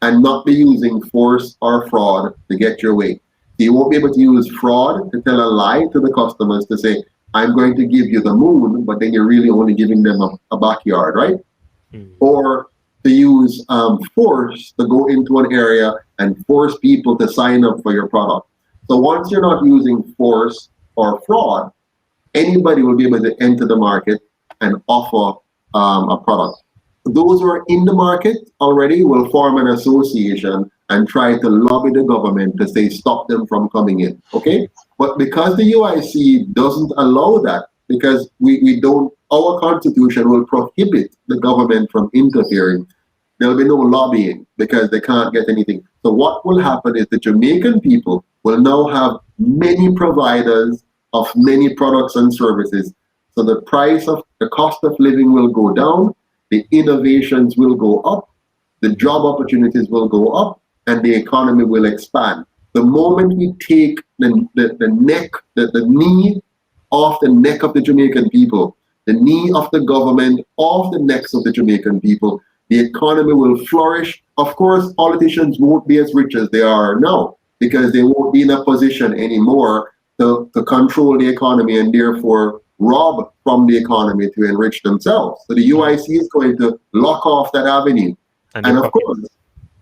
and not be using force or fraud to get your way. You won't be able to use fraud to tell a lie to the customers to say, I'm going to give you the moon, but then you're really only giving them a backyard, right? Or to use force to go into an area and force people to sign up for your product. So once you're not using force or fraud, anybody will be able to enter the market and offer a product. Those who are in the market already will form an association and try to lobby the government to say stop them from coming in, okay? But because the UIC doesn't allow that, because we don't, our constitution will prohibit the government from interfering, there'll be no lobbying because they can't get anything. So what will happen is the Jamaican people will now have many providers of many products and services. So the cost of living will go down, the innovations will go up, the job opportunities will go up, and the economy will expand. The moment we take the knee off the neck of the Jamaican people, the knee of the government off the necks of the Jamaican people, the economy will flourish. Of course, politicians won't be as rich as they are now because they won't be in a position anymore to control the economy and therefore rob from the economy to enrich themselves. So the UIC is going to lock off that avenue. And of course,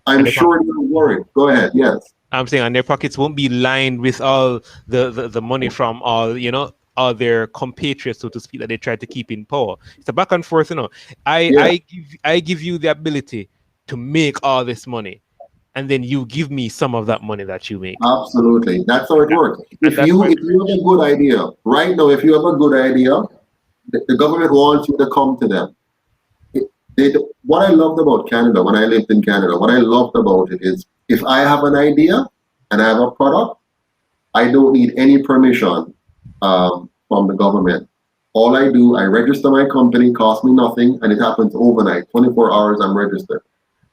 I'm sure you're worried. Go ahead, yes. I'm saying, and their pockets won't be lined with all the money from all their compatriots, so to speak, that they try to keep in power. It's a back and forth, I give you the ability to make all this money, and then you give me some of that money that you make. Absolutely. That's how it works. If you have a good idea, right now, if you have a good idea, the government wants you to come to them. What I loved about Canada, when I lived in Canada, what I loved about it is if I have an idea and I have a product, I don't need any permission from the government. All I do, I register my company, costs me nothing, and it happens overnight. 24 hours, I'm registered.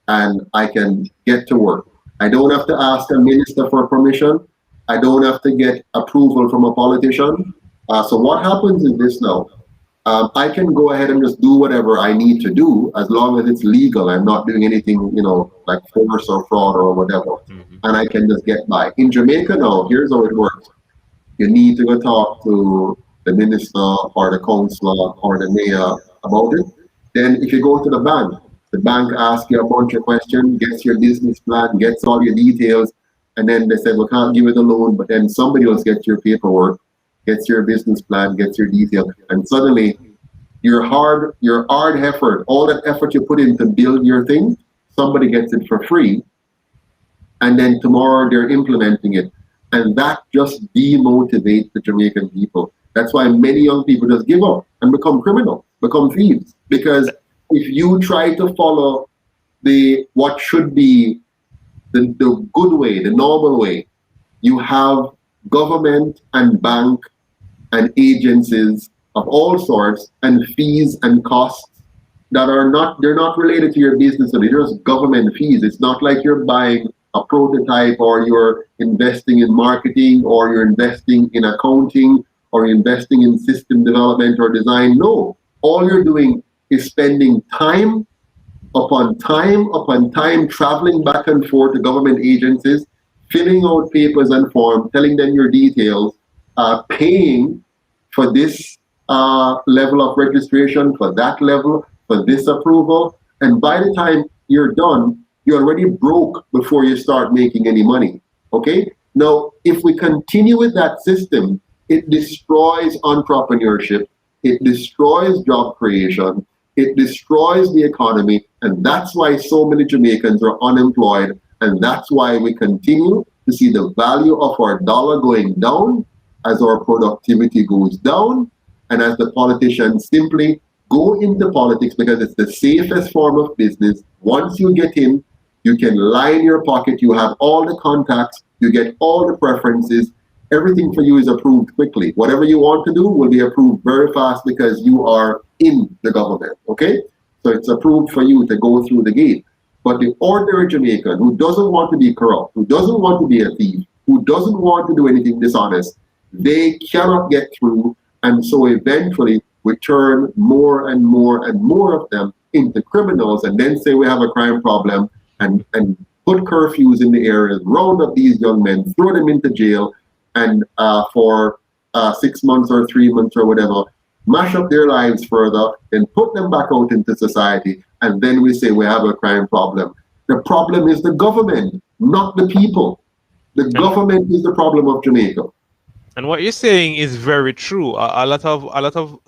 And I can get to work. I don't have to ask a minister for permission. I don't have to get approval from a politician. So what happens is this now. I can go ahead and just do whatever I need to do as long as it's legal. I'm not doing anything, like force or fraud or whatever. And I can just get by. In Jamaica now, here's how it works. You need to go talk to the minister or the councillor or the mayor about it. Then if you go to the bank asks you a bunch of questions, gets your business plan, gets all your details, and then they say, we can't give you the loan, but then somebody else gets your paperwork, gets your business plan, gets your detail, and suddenly your hard effort, all that effort you put in to build your thing, somebody gets it for free, and then tomorrow they're implementing it. And that just demotivates the Jamaican people. That's why many young people just give up and become criminals, become thieves. Because if you try to follow what should be the good way, the normal way, you have government and bank and agencies of all sorts and fees and costs that they're not related to your business. So they're just government fees. It's not like you're buying a prototype or you're investing in marketing or you're investing in accounting or investing in system development or design. No, all you're doing is spending time upon time traveling back and forth to government agencies, filling out papers and forms, telling them your details, paying for this level of registration, for that level, for this approval. And by the time you're done, you're already broke before you start making any money. Okay? Now, if we continue with that system, it destroys entrepreneurship, it destroys job creation, it destroys the economy, and that's why so many Jamaicans are unemployed, and that's why we continue to see the value of our dollar going down as our productivity goes down, and as the politicians simply go into politics because it's the safest form of business. Once you get in, you can line your pocket, you have all the contacts, you get all the preferences, everything for you is approved quickly. Whatever you want to do will be approved very fast because you are in the government, okay? So it's approved for you to go through the gate. But the ordinary Jamaican who doesn't want to be corrupt, who doesn't want to be a thief, who doesn't want to do anything dishonest, they cannot get through. And so eventually we turn more and more and more of them into criminals and then say we have a crime problem and put curfews in the areas, round up these young men, throw them into jail, and for 6 months or 3 months or whatever, mash up their lives further, and put them back out into society, and then we say we have a crime problem. The problem is the government, not the people. The government is the problem of Jamaica. And what you're saying is very true. A lot of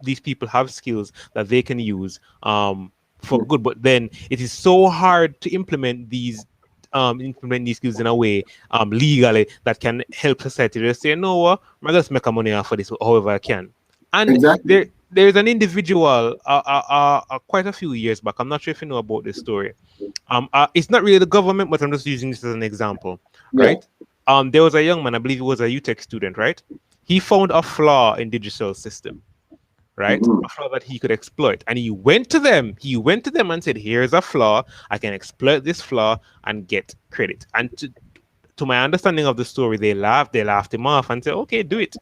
these people have skills that they can use for good, but then it is so hard to implement these skills in a way legally that can help society. Just say, no, I'm gonna just make a money off of this however I can. And Exactly. there's an individual quite a few years back. I'm not sure if you know about this story. It's not really the government, but I'm just using this as an example, right? There was a young man, I believe he was a UTech student, right? He found a flaw in digital system, right? A flaw that he could exploit. And he went to them and said, here's a flaw. I can exploit this flaw and get credit. And to my understanding of the story, they laughed him off and said, okay, do it.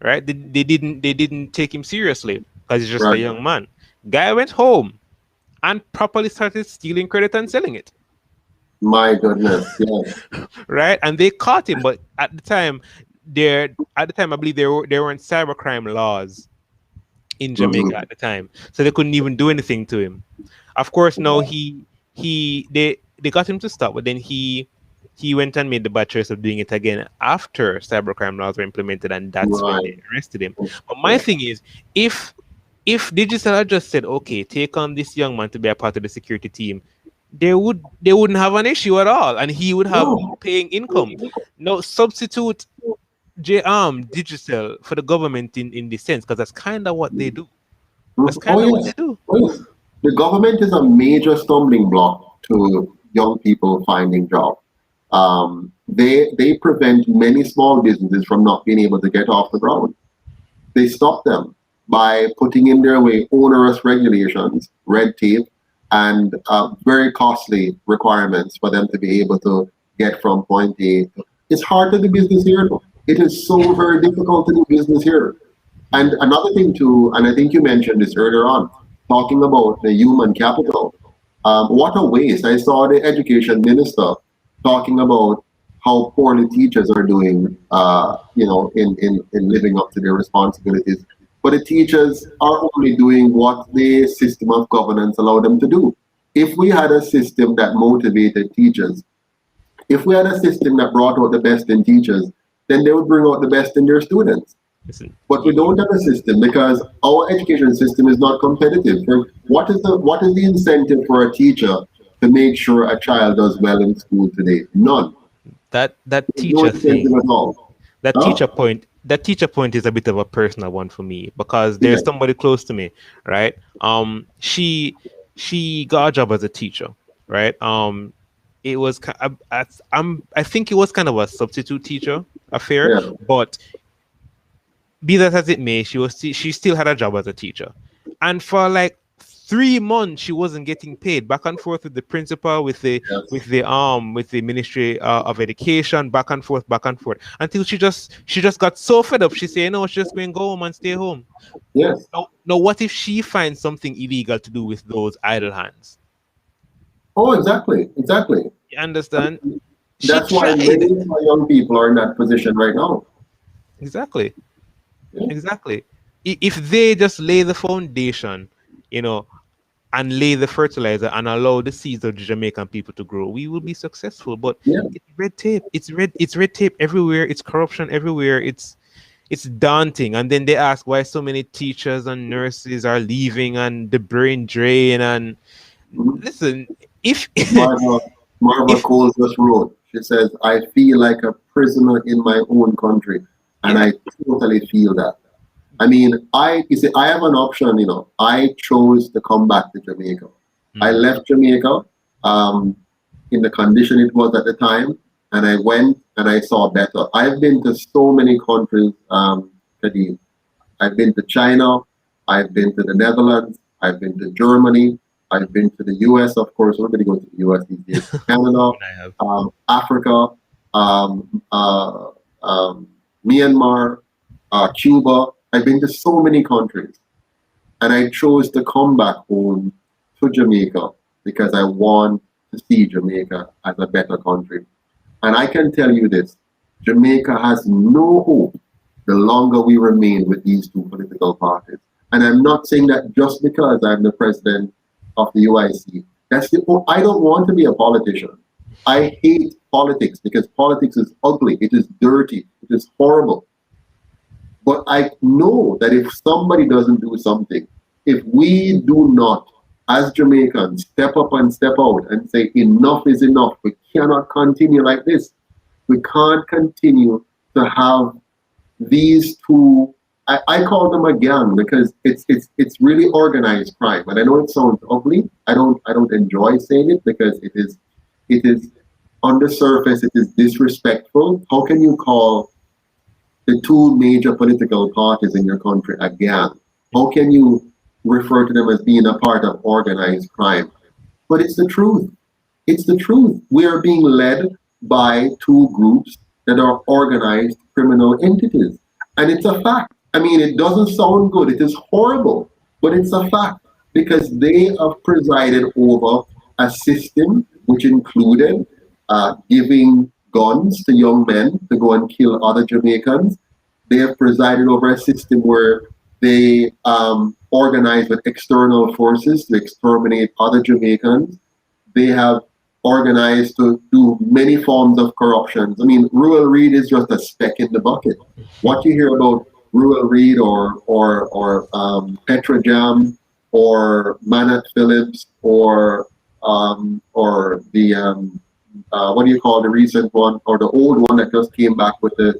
Right? They didn't take him seriously because he's just a young man. Guy went home and properly started stealing credit and selling it. My goodness, yes. Right? And they caught him, but at the time, I believe there weren't cybercrime laws in Jamaica at the time, so they couldn't even do anything to him. Of course, no, they got him to stop, but then he went and made the bad choice of doing it again after cybercrime laws were implemented, and that's when they arrested him. But my thing is, if Digital had just said, okay, take on this young man to be a part of the security team, they wouldn't have an issue at all, and he would have paying income. No, substitute Digital for the government in this sense, because that's kind of what they do. That's kind of what they do. The government is a major stumbling block to young people finding jobs. They prevent many small businesses from not being able to get off the ground. They stop them by putting in their way onerous regulations, red tape, and very costly requirements for them to be able to get from point A. It's hard to do business here. It is so very difficult to do business here. And another thing too, and I think you mentioned this earlier on, talking about the human capital. What a waste. I saw the education minister talking about how poorly teachers are doing, in living up to their responsibilities. But the teachers are only doing what the system of governance allowed them to do. If we had a system that motivated teachers, if we had a system that brought out the best in teachers, then they would bring out the best in their students. But we don't have a system because our education system is not competitive. What is the incentive for a teacher to make sure a child does well in school today? None. That teacher thing, that teacher point is a bit of a personal one for me, because there's somebody close to me, right? She got a job as a teacher, right? It was I think it was kind of a substitute teacher affair, but be that as it may, she still had a job as a teacher, and for like 3 months she wasn't getting paid, back and forth with the principal, with the Ministry of Education, back and forth, until she just got so fed up. She said, no, she's just going to go home and stay home. Yes. Now, what if she finds something illegal to do with those idle hands? Oh, exactly. You understand? That's why many of my young people are in that position right now. Exactly. If they just lay the foundation you know, and lay the fertilizer and allow the seeds of the Jamaican people to grow, we will be successful. But Yeah. it's red tape. It's red tape everywhere. It's corruption everywhere. It's daunting. And then they ask why so many teachers and nurses are leaving and the brain drain. And Mhm. listen, if Marva if Cole just wrote, she says, I feel like a prisoner in my own country. And yeah, I totally feel that. I mean, you see, I have an option, I chose to come back to Jamaica. I mm, left Jamaica um, in the condition it was at the time, and I went and I saw better. I've been to so many countries, Kadeem. I've been to China, I've been to the Netherlands, I've been to Germany, I've been to the US, of course. Everybody goes to the US these days. Canada, I have. Africa, um, uh, Myanmar, Cuba. I've been to so many countries, and I chose to come back home to Jamaica because I want to see Jamaica as a better country. And I can tell you this, Jamaica has no hope the longer we remain with these two political parties. And I'm not saying that just because I'm the president of the UIC. I don't want to be a politician. I hate politics because politics is ugly, it is dirty, it is horrible. But I know that if somebody doesn't do something, if we do not, as Jamaicans, step up and step out and say enough is enough, we cannot continue like this. We can't continue to have these two. I call them a gang because it's really organized crime. And I know it sounds ugly. I don't enjoy saying it because it is on the surface it is disrespectful. How can you call the two major political parties in your country a gang? How can you refer to them as being a part of organized crime? But it's the truth. It's the truth. We are being led by two groups that are organized criminal entities. And it's a fact. I mean, it doesn't sound good. It is horrible, but it's a fact because they have presided over a system which included giving guns to young men to go and kill other Jamaicans. They have presided over a system where they organize with external forces to exterminate other Jamaicans. They have organized to do many forms of corruptions. I mean, Rural Reed is just a speck in the bucket. What you hear about Rural Reed or Petrojam or Manat Phillips or the what do you call the recent one or the old one that just came back with the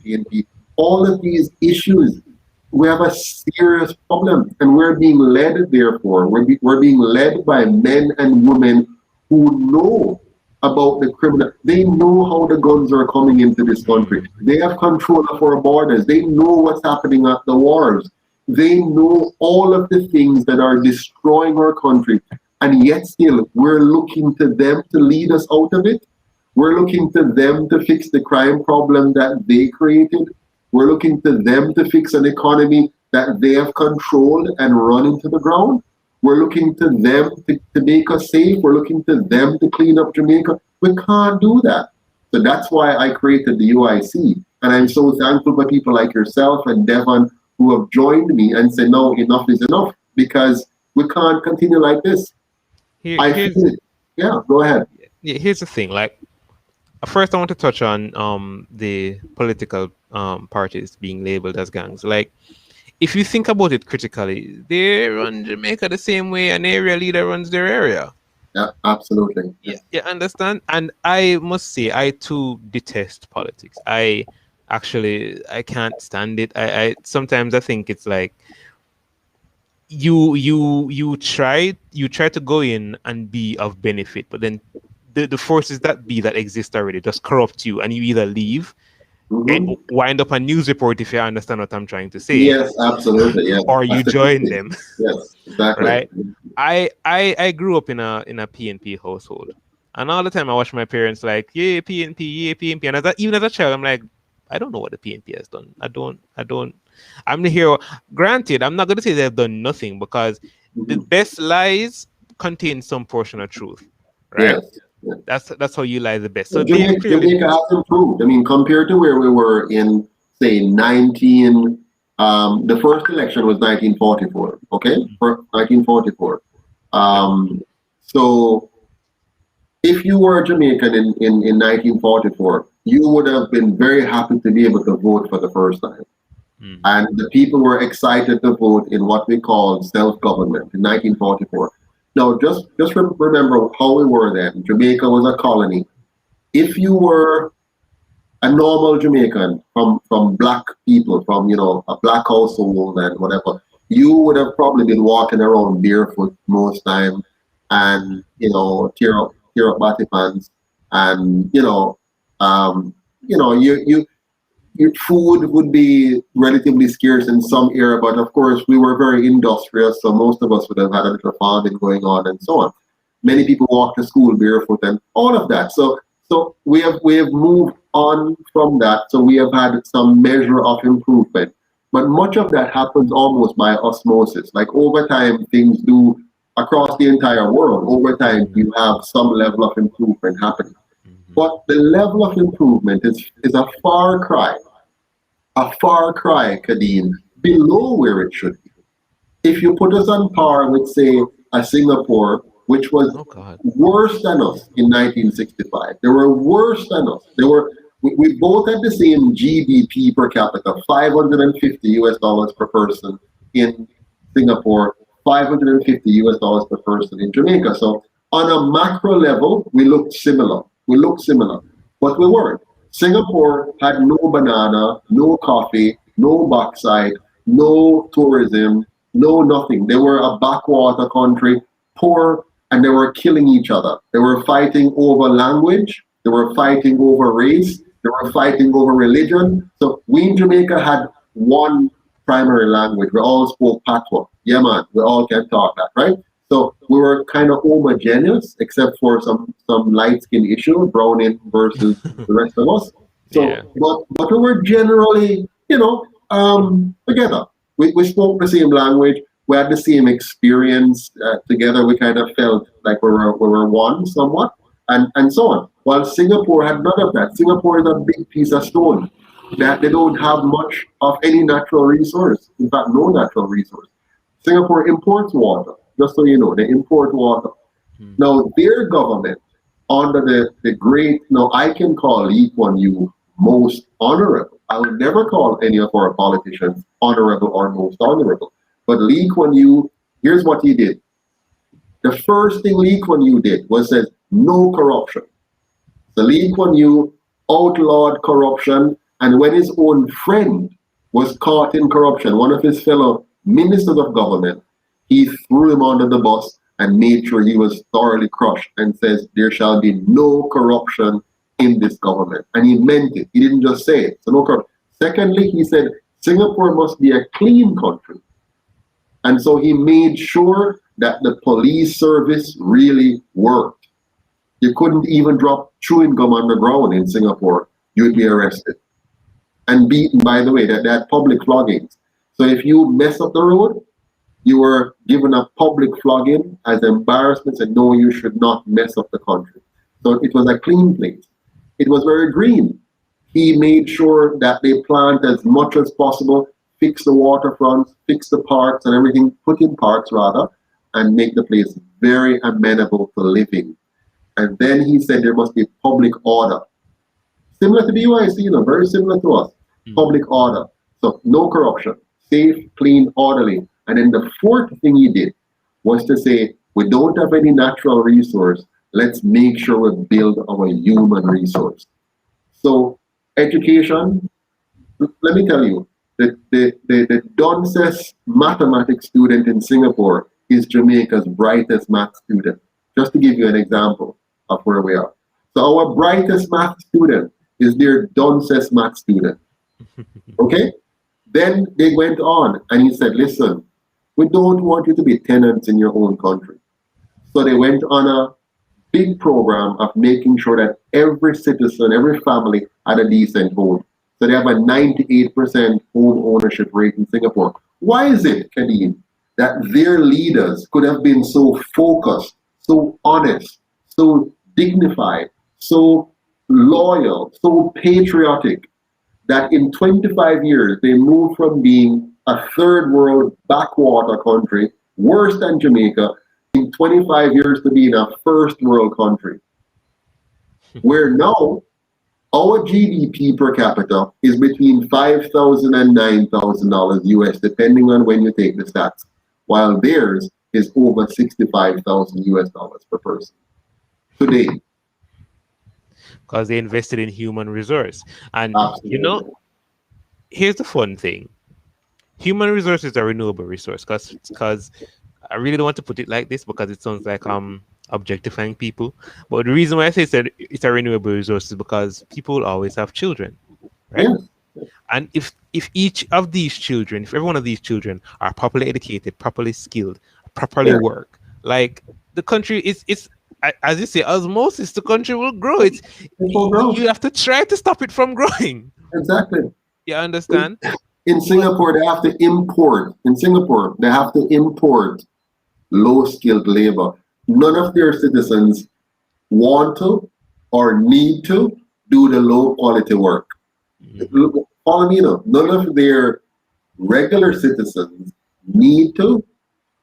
PNP? All of these issues, we have a serious problem, and we're being led. Therefore, we're being led by men and women who know about the criminal. They know how the guns are coming into this country. They have control of our borders. They know what's happening at the wars. They know all of the things that are destroying our country. And yet still, we're looking to them to lead us out of it. We're looking to them to fix the crime problem that they created. We're looking to them to fix an economy that they have controlled and run into the ground. We're looking to them to make us safe. We're looking to them to clean up Jamaica. We can't do that. So that's why I created the UIC. And I'm so thankful for people like yourself and Devon who have joined me and said, no, enough is enough because we can't continue like this. I feel it. Yeah, go ahead. Here's the thing. Like, first, I want to touch on the political parties being labeled as gangs. Like, if you think about it critically, they run Jamaica the same way an area leader runs their area. Yeah, absolutely. Yeah, you understand? And I must say, I too detest politics. I can't stand it. I sometimes I think it's like you try to go in and be of benefit, but then the forces that exist already just corrupt you, and you either leave and wind up a news report, if you understand what I'm trying to say. Yes, absolutely. Yeah. Or you join them. Yes, exactly. Right. I grew up in a PNP household, and all the time I watch my parents like, yeah, PNP, yeah, PNP, and even as a child, I'm like, I don't know what the PNP has done. I don't. I'm here. Granted, I'm not going to say they've done nothing because the best lies contain some portion of truth, right? Yes. That's how you lie the best. So Jamaica has improved. I mean, compared to where we were in, say, 19 The first election was 1944. Okay, 1944. So if you were Jamaican in 1944, you would have been very happy to be able to vote for the first time. And the people were excited to vote in what we call self-government in 1944. Now, just remember how we were then. Jamaica was a colony. If you were a normal Jamaican from black people, from a black household and whatever, you would have probably been walking around barefoot most time, and tear up body pants, and your food would be relatively scarce in some area, but of course we were very industrious, so most of us would have had a little farming going on and so on. Many people walk to school barefoot and all of that. So we have moved on from that. So we have had some measure of improvement, but much of that happens almost by osmosis. Like over time, things do across the entire world. Over time, you have some level of improvement happening. But the level of improvement is a far cry, Kadeen, below where it should be. If you put us on par with, say, a Singapore, which was worse than us in 1965, they were worse than us. We both had the same GDP per capita, $550 US per person in Singapore, $550 US per person in Jamaica. So on a macro level, we looked similar. But we weren't. Singapore had no banana, no coffee, no bauxite, no tourism, no nothing. They were a backwater country, poor, and they were killing each other. They were fighting over language, they were fighting over race, they were fighting over religion. So we in Jamaica had one primary language. We all spoke Patois. Yeah, man, we all can talk that, right? So we were kind of homogeneous, except for some light skin issue, browning versus the rest of us. So, yeah. But we were generally, together. We spoke the same language. We had the same experience together. We kind of felt like we were one somewhat, and so on. While Singapore had none of that. Singapore is a big piece of stone that they don't have much of any natural resource. In fact, no natural resource. Singapore imports water. Just so you know, they import water. Now, their government, under the great, I can call Lee Kuan Yew most honorable. I will never call any of our politicians honorable or most honorable. But Lee Kuan Yew, here's what he did. The first thing Lee Kuan Yew did was says, no corruption. So Lee Kuan Yew outlawed corruption, and when his own friend was caught in corruption, one of his fellow ministers of government, he threw him under the bus and made sure he was thoroughly crushed and says, there shall be no corruption in this government. And he meant it. He didn't just say it. So no corruption. Secondly, he said, Singapore must be a clean country. And so he made sure that the police service really worked. You couldn't even drop chewing gum on the ground in Singapore. You'd be arrested. And beaten, by the way, that they had public floggings. So if you mess up the road, you were given a public flogging as embarrassment, and no, you should not mess up the country. So it was a clean place. It was very green. He made sure that they plant as much as possible, fix the waterfronts, fix the parks and everything, put in parks rather, and make the place very amenable to living. And then he said there must be public order. Similar to the UIC, very similar to us. Public order. So no corruption, safe, clean, orderly. And then the fourth thing he did was to say, we don't have any natural resource. Let's make sure we build our human resource. So education, let me tell you, the Dunces mathematics student in Singapore is Jamaica's brightest math student. Just to give you an example of where we are. So our brightest math student is their Dunces math student. Okay? Then they went on and he said, listen, we don't want you to be tenants in your own country. So they went on a big program of making sure that every citizen, every family had a decent home. So they have a 98% home ownership rate in Singapore. Why is it, Kadeen, that their leaders could have been so focused, so honest, so dignified, so loyal, so patriotic, that in 25 years, they moved from being a third world backwater country, worse than Jamaica, in 25 years to being a first world country. Where now, our GDP per capita is between $5,000 and $9,000 US, depending on when you take the stats, while theirs is over 65,000 US dollars per person today. Because they invested in human resource. And Absolutely. you know, here's the fun thing. Human resource is a renewable resource, because I really don't want to put it like this because it sounds like objectifying people. But the reason why I say it's a renewable resource is because people will always have children, right? Yeah. And if each of these children, if every one of these children are properly educated, properly skilled, properly Yeah. work, like the country is, as you say, osmosis, the country will grow. It will grow. You have to try to stop it from growing. Exactly. You understand? In Singapore, they have to import. In Singapore, they have to import low-skilled labor. None of their citizens want to or need to do the low-quality work. Follow me now. None of their regular citizens need to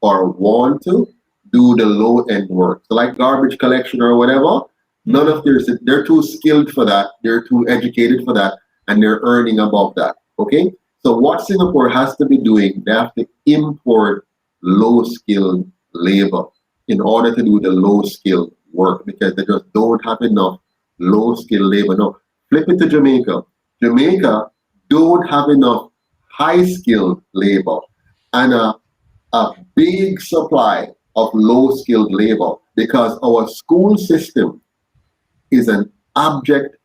or want to do the low-end work. So like garbage collection or whatever, none of they're too skilled for that, they're too educated for that, and they're earning above that, okay? So what Singapore has to be doing, they have to import low-skilled labor in order to do the low-skilled work because they just don't have enough low-skilled labor. Now, flip it to Jamaica. Jamaica don't have enough high-skilled labor and a big supply of low-skilled labor because our school system is an abject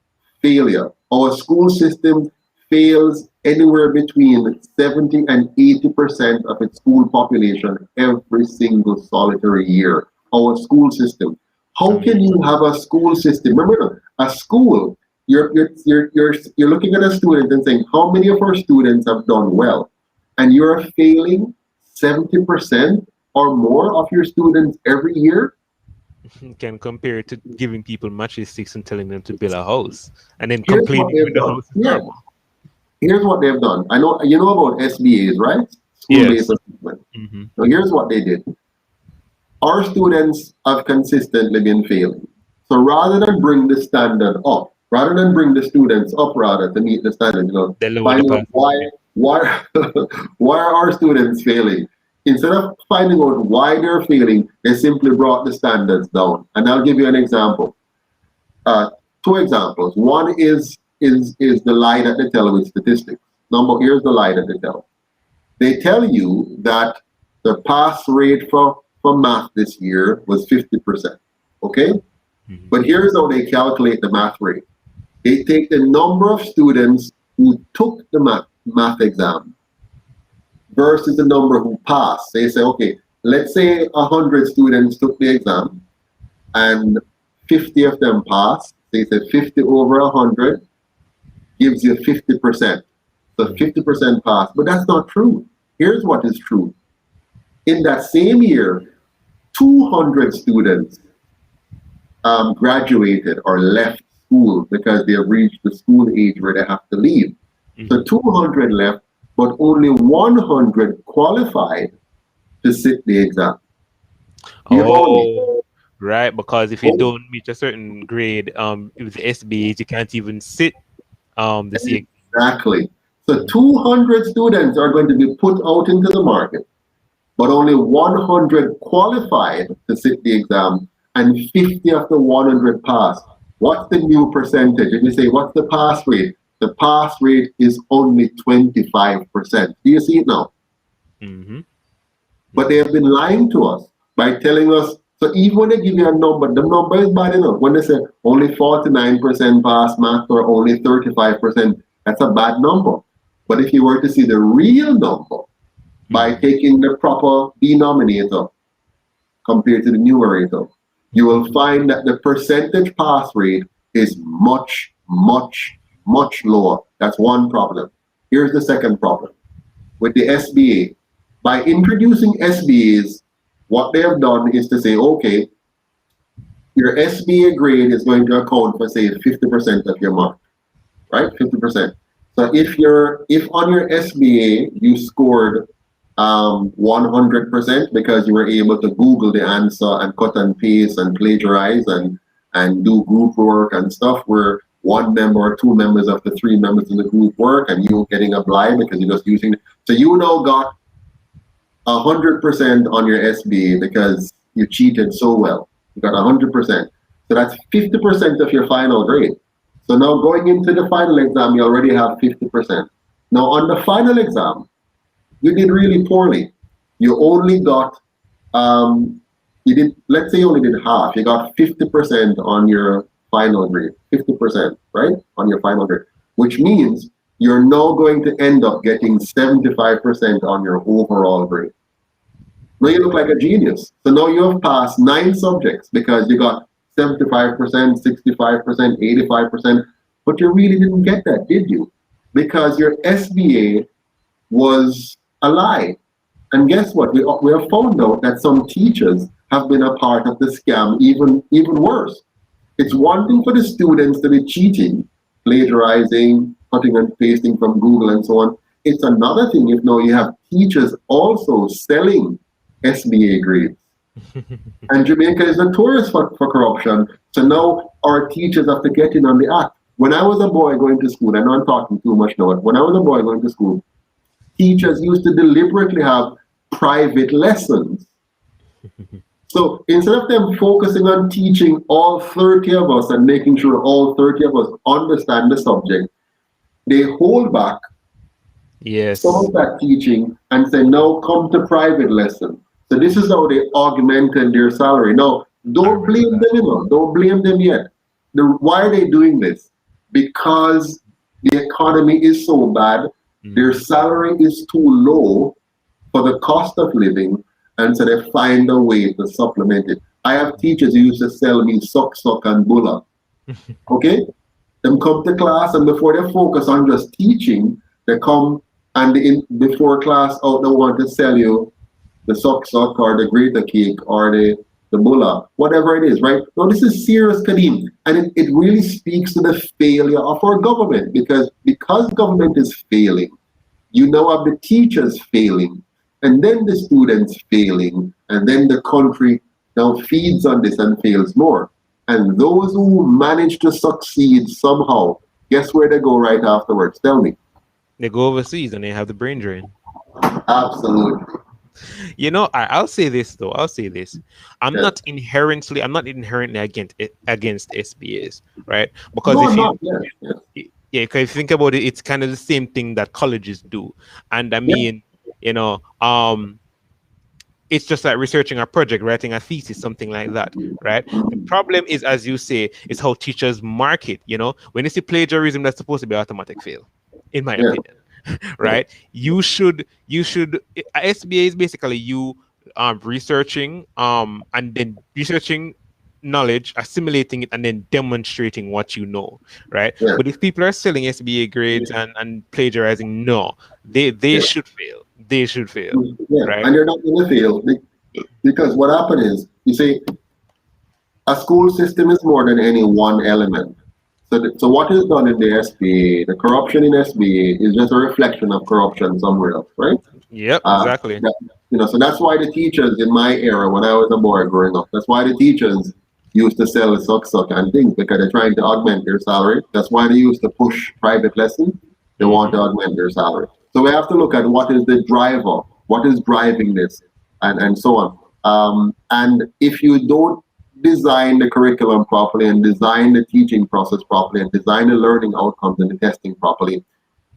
failure. Our school system fails anywhere between 70 and 80% of its school population every single solitary year. Our school system. How can you have a school system? Remember, a school, you're looking at a student and saying, how many of our students have done well? And you're failing 70% or more of your students every year? You can compare it to giving people matchsticks and telling them to build a house and then complaining when the house is normal. Here's what they've done. I know you know about SBAs, right? School-based assessment. So here's what they did. Our students have consistently been failing. So rather than bring the standard up, rather than bring the students up rather to meet the standard, find out why are our students failing? Instead of finding out why they're failing, they simply brought the standards down. And I'll give you an example. Two examples. One is the lie that they tell with statistics. Here's the lie that they tell. They tell you that the pass rate for math this year was 50%. Okay? But here's how they calculate the math rate. They take the number of students who took the math exam versus the number who passed. They say, okay, let's say 100 students took the exam and 50 of them passed. They say 50 over 100 gives you 50%. So 50% pass, but that's not true. Here's what is true. In that same year, 200 students graduated or left school because they have reached the school age where they have to leave. So 200 left, but only 100 qualified to sit the exam. Right, because if you don't meet a certain grade with the SBAs, you can't even sit the CA. Exactly. So 200 students are going to be put out into the market, but only 100 qualified to sit the exam, and 50 of the 100 pass. What's the new percentage? If you say, what's the pass rate? The pass rate is only 25%. Do you see it now? But they have been lying to us by telling us, so even when they give you a number, the number is bad enough. When they say only 49% pass math or only 35%, that's a bad number. But if you were to see the real number by taking the proper denominator compared to the numerator, you will find that the percentage pass rate is much, much, much lower. That's one problem. Here's the second problem. With the SBA, by introducing SBAs, what they have done is to say, okay, your SBA grade is going to account for, say, 50% of your mark, right? 50%. So if on your SBA you scored 100% because you were able to Google the answer and cut and paste and plagiarize and do group work and stuff where one member or two members of the three members in the group work and you getting a blind because you're just using it. So you now got 100% on your SBA because you cheated so well. You got 100%. So that's 50% of your final grade. So now going into the final exam, you already have 50%. Now on the final exam, you did really poorly. You only got, let's say you only did half. You got 50% on your final grade, 50%, right? On your final grade, which means you're now going to end up getting 75% on your overall grade. Now you look like a genius. So now you have passed 9 subjects because you got 75%, 65%, 85%, but you really didn't get that, did you? Because your SBA was a lie. And guess what? We have found out that some teachers have been a part of the scam even worse. It's one thing for the students to be cheating, plagiarizing, cutting and pasting from Google and so on. It's another thing if now you have teachers also selling SBA grades. And Jamaica is notorious for corruption. So now our teachers have to get in on the act. When I was a boy going to school, I know I'm talking too much now, but when I was a boy going to school, teachers used to deliberately have private lessons. So instead of them focusing on teaching all 30 of us and making sure all 30 of us understand the subject, they hold back some of that teaching and say, now come to private lessons. So this is how they augmented their salary. Now, don't blame them, don't blame them yet. Why are they doing this? Because the economy is so bad, their salary is too low for the cost of living, and so they find a way to supplement it. I have teachers who used to sell me suck and bulla. Okay? Them come to class, and before they focus on just teaching, they come and before class out they want to sell you the suck or the greater cake or the bulla, whatever it is, right? No, this is serious, Kadeem. And it really speaks to the failure of our government because government is failing, you now have the teachers failing, and then the students failing, and then the country now feeds on this and fails more. And those who manage to succeed somehow, guess where they go right afterwards? Tell me. They go overseas and they have the brain drain. Absolutely. You know, I'll say this though. I'm not inherently against SBAs, right? Because if you think about it, it's kind of the same thing that colleges do. And I mean, you know, it's just like researching a project, writing a thesis, something like that, right? The problem is, as you say, is how teachers market. You know, when you see plagiarism, that's supposed to be automatic fail, in my opinion. Right? You should SBA is basically you researching and then researching knowledge, assimilating it, and then demonstrating what you know, right? But if people are selling SBA grades and plagiarizing, no, they should fail. They should fail. Right? And they're not going to fail because what happened is, you see, a school system is more than any one element. So what is done in the SBA, the corruption in SBA is just a reflection of corruption somewhere else, right? Yep, exactly. So that's why the teachers in my era, when I was a boy growing up, that's why the teachers used to sell suck and things because they're trying to augment their salary. That's why they used to push private lessons. They want to augment their salary. So we have to look at what is the driver, what is driving this, and so on. And if you don't design the curriculum properly and design the teaching process properly and design the learning outcomes and the testing properly,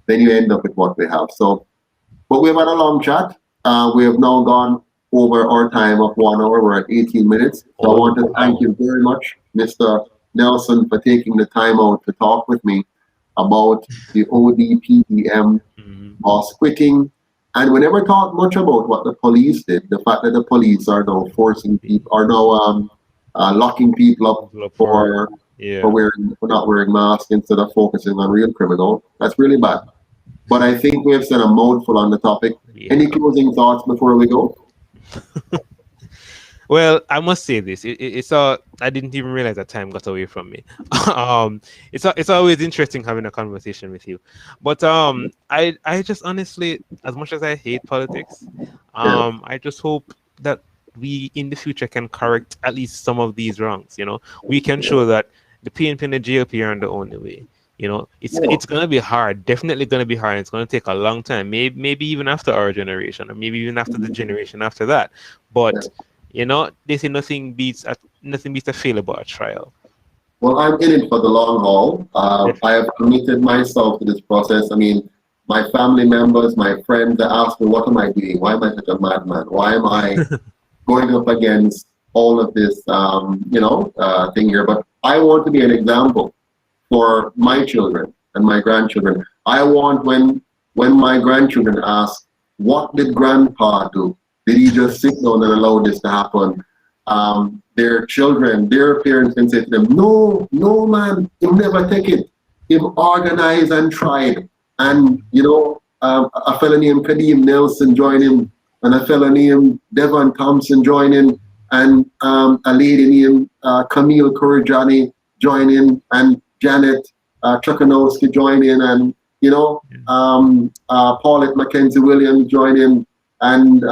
then you end up with what we have. So, but we've had a long chat. We have now gone over our time of 1 hour. We're at 18 minutes. So I want to thank you very much, Mr. Nelson, for taking the time out to talk with me about the ODPEM boss quitting. And we never talked much about what the police did. The fact that the police are now forcing people, are now locking people up for not wearing masks instead of focusing on real criminals. That's really bad. But I think we have said a mouthful on the topic. Any closing thoughts before we go? Well, I must say this. It's all. I didn't even realize that time got away from me. It's always interesting having a conversation with you. But I just honestly, as much as I hate politics, Yeah. I just hope that we in the future can correct at least some of these wrongs. We can show that the PNP and the GOP are on the only way. It's gonna be hard. Definitely gonna be hard. It's gonna take a long time. Maybe even after our generation, or maybe even after the generation after that. But they say nothing beats a failure but a trial. Well, I'm in it for the long haul. I have committed myself to this process. I mean, my family members, my friends, they ask me, what am I doing? Why am I such a madman? Why am I going up against all of this, thing here? But I want to be an example for my children and my grandchildren. I want when my grandchildren ask, what did grandpa do? Did he just sit down and allow this to happen? Their children, their parents can say to them, no, man, he'll never take it. He organized and tried. And, a fellow named Kadeem Nelson joined him, and a fellow named Devon Thompson joined in, and a lady named Camille Kurjani joined in, and Janet Chukanowski joined in, and, Paulette Mackenzie Williams joined in, and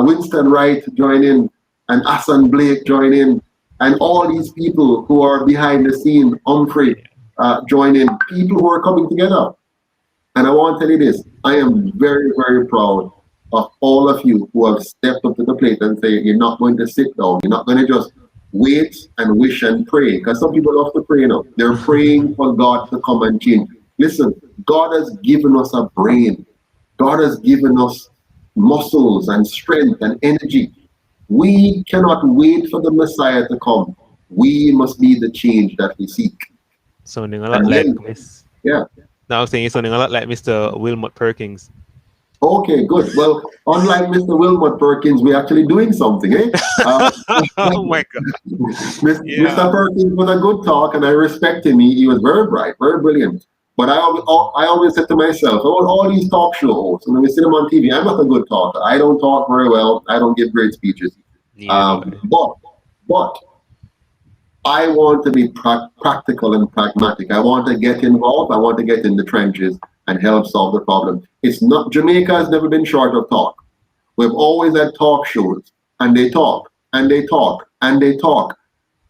Winston Wright joined in, and Hassan Blake join in, and all these people who are behind the scene, Humphrey join in, people who are coming together. And I want to tell you this, I am very, very proud of all of you who have stepped up to the plate and say, you're not going to sit down, you're not going to just wait and wish and pray, because some people love to pray now. They're praying for God to come and change. Listen, God has given us a brain. God has given us muscles and strength and energy. We cannot wait for the Messiah to come. We must be the change that we seek. Sounding a lot like Miss. Yeah. Now I'm saying it's sounding a lot like Mr. Wilmot Perkins. Okay, good. Well, unlike Mr. Wilmot Perkins, we're actually doing something, eh? Oh my God. Mr. Perkins was a good talk, and I respect him. He was very bright, very brilliant. But I always said to myself, all these talk show hosts, when we see them on TV, I'm not a good talker. I don't talk very well. I don't give great speeches. But I want to be practical and pragmatic. I want to get involved. I want to get in the trenches and help solve the problem. Jamaica has never been short of talk. We've always had talk shows, and they talk, and they talk, and they talk.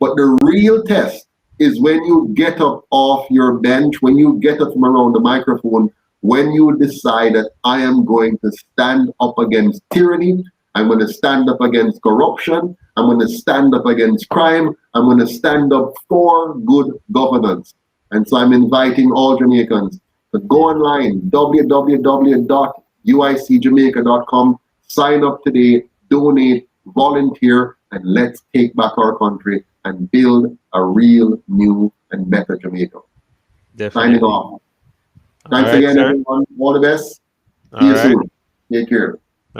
But the real test is when you get up off your bench, when you get up from around the microphone, when you decide that I am going to stand up against tyranny, I'm going to stand up against corruption, I'm going to stand up against crime, I'm going to stand up for good governance. And so I'm inviting all Jamaicans to go online, www.uicjamaica.com, sign up today, donate, volunteer, and let's take back our country and build a real, new, and better Jamaica. Definitely. Signing off. Thanks again, everyone. All the best. See you soon. Take care.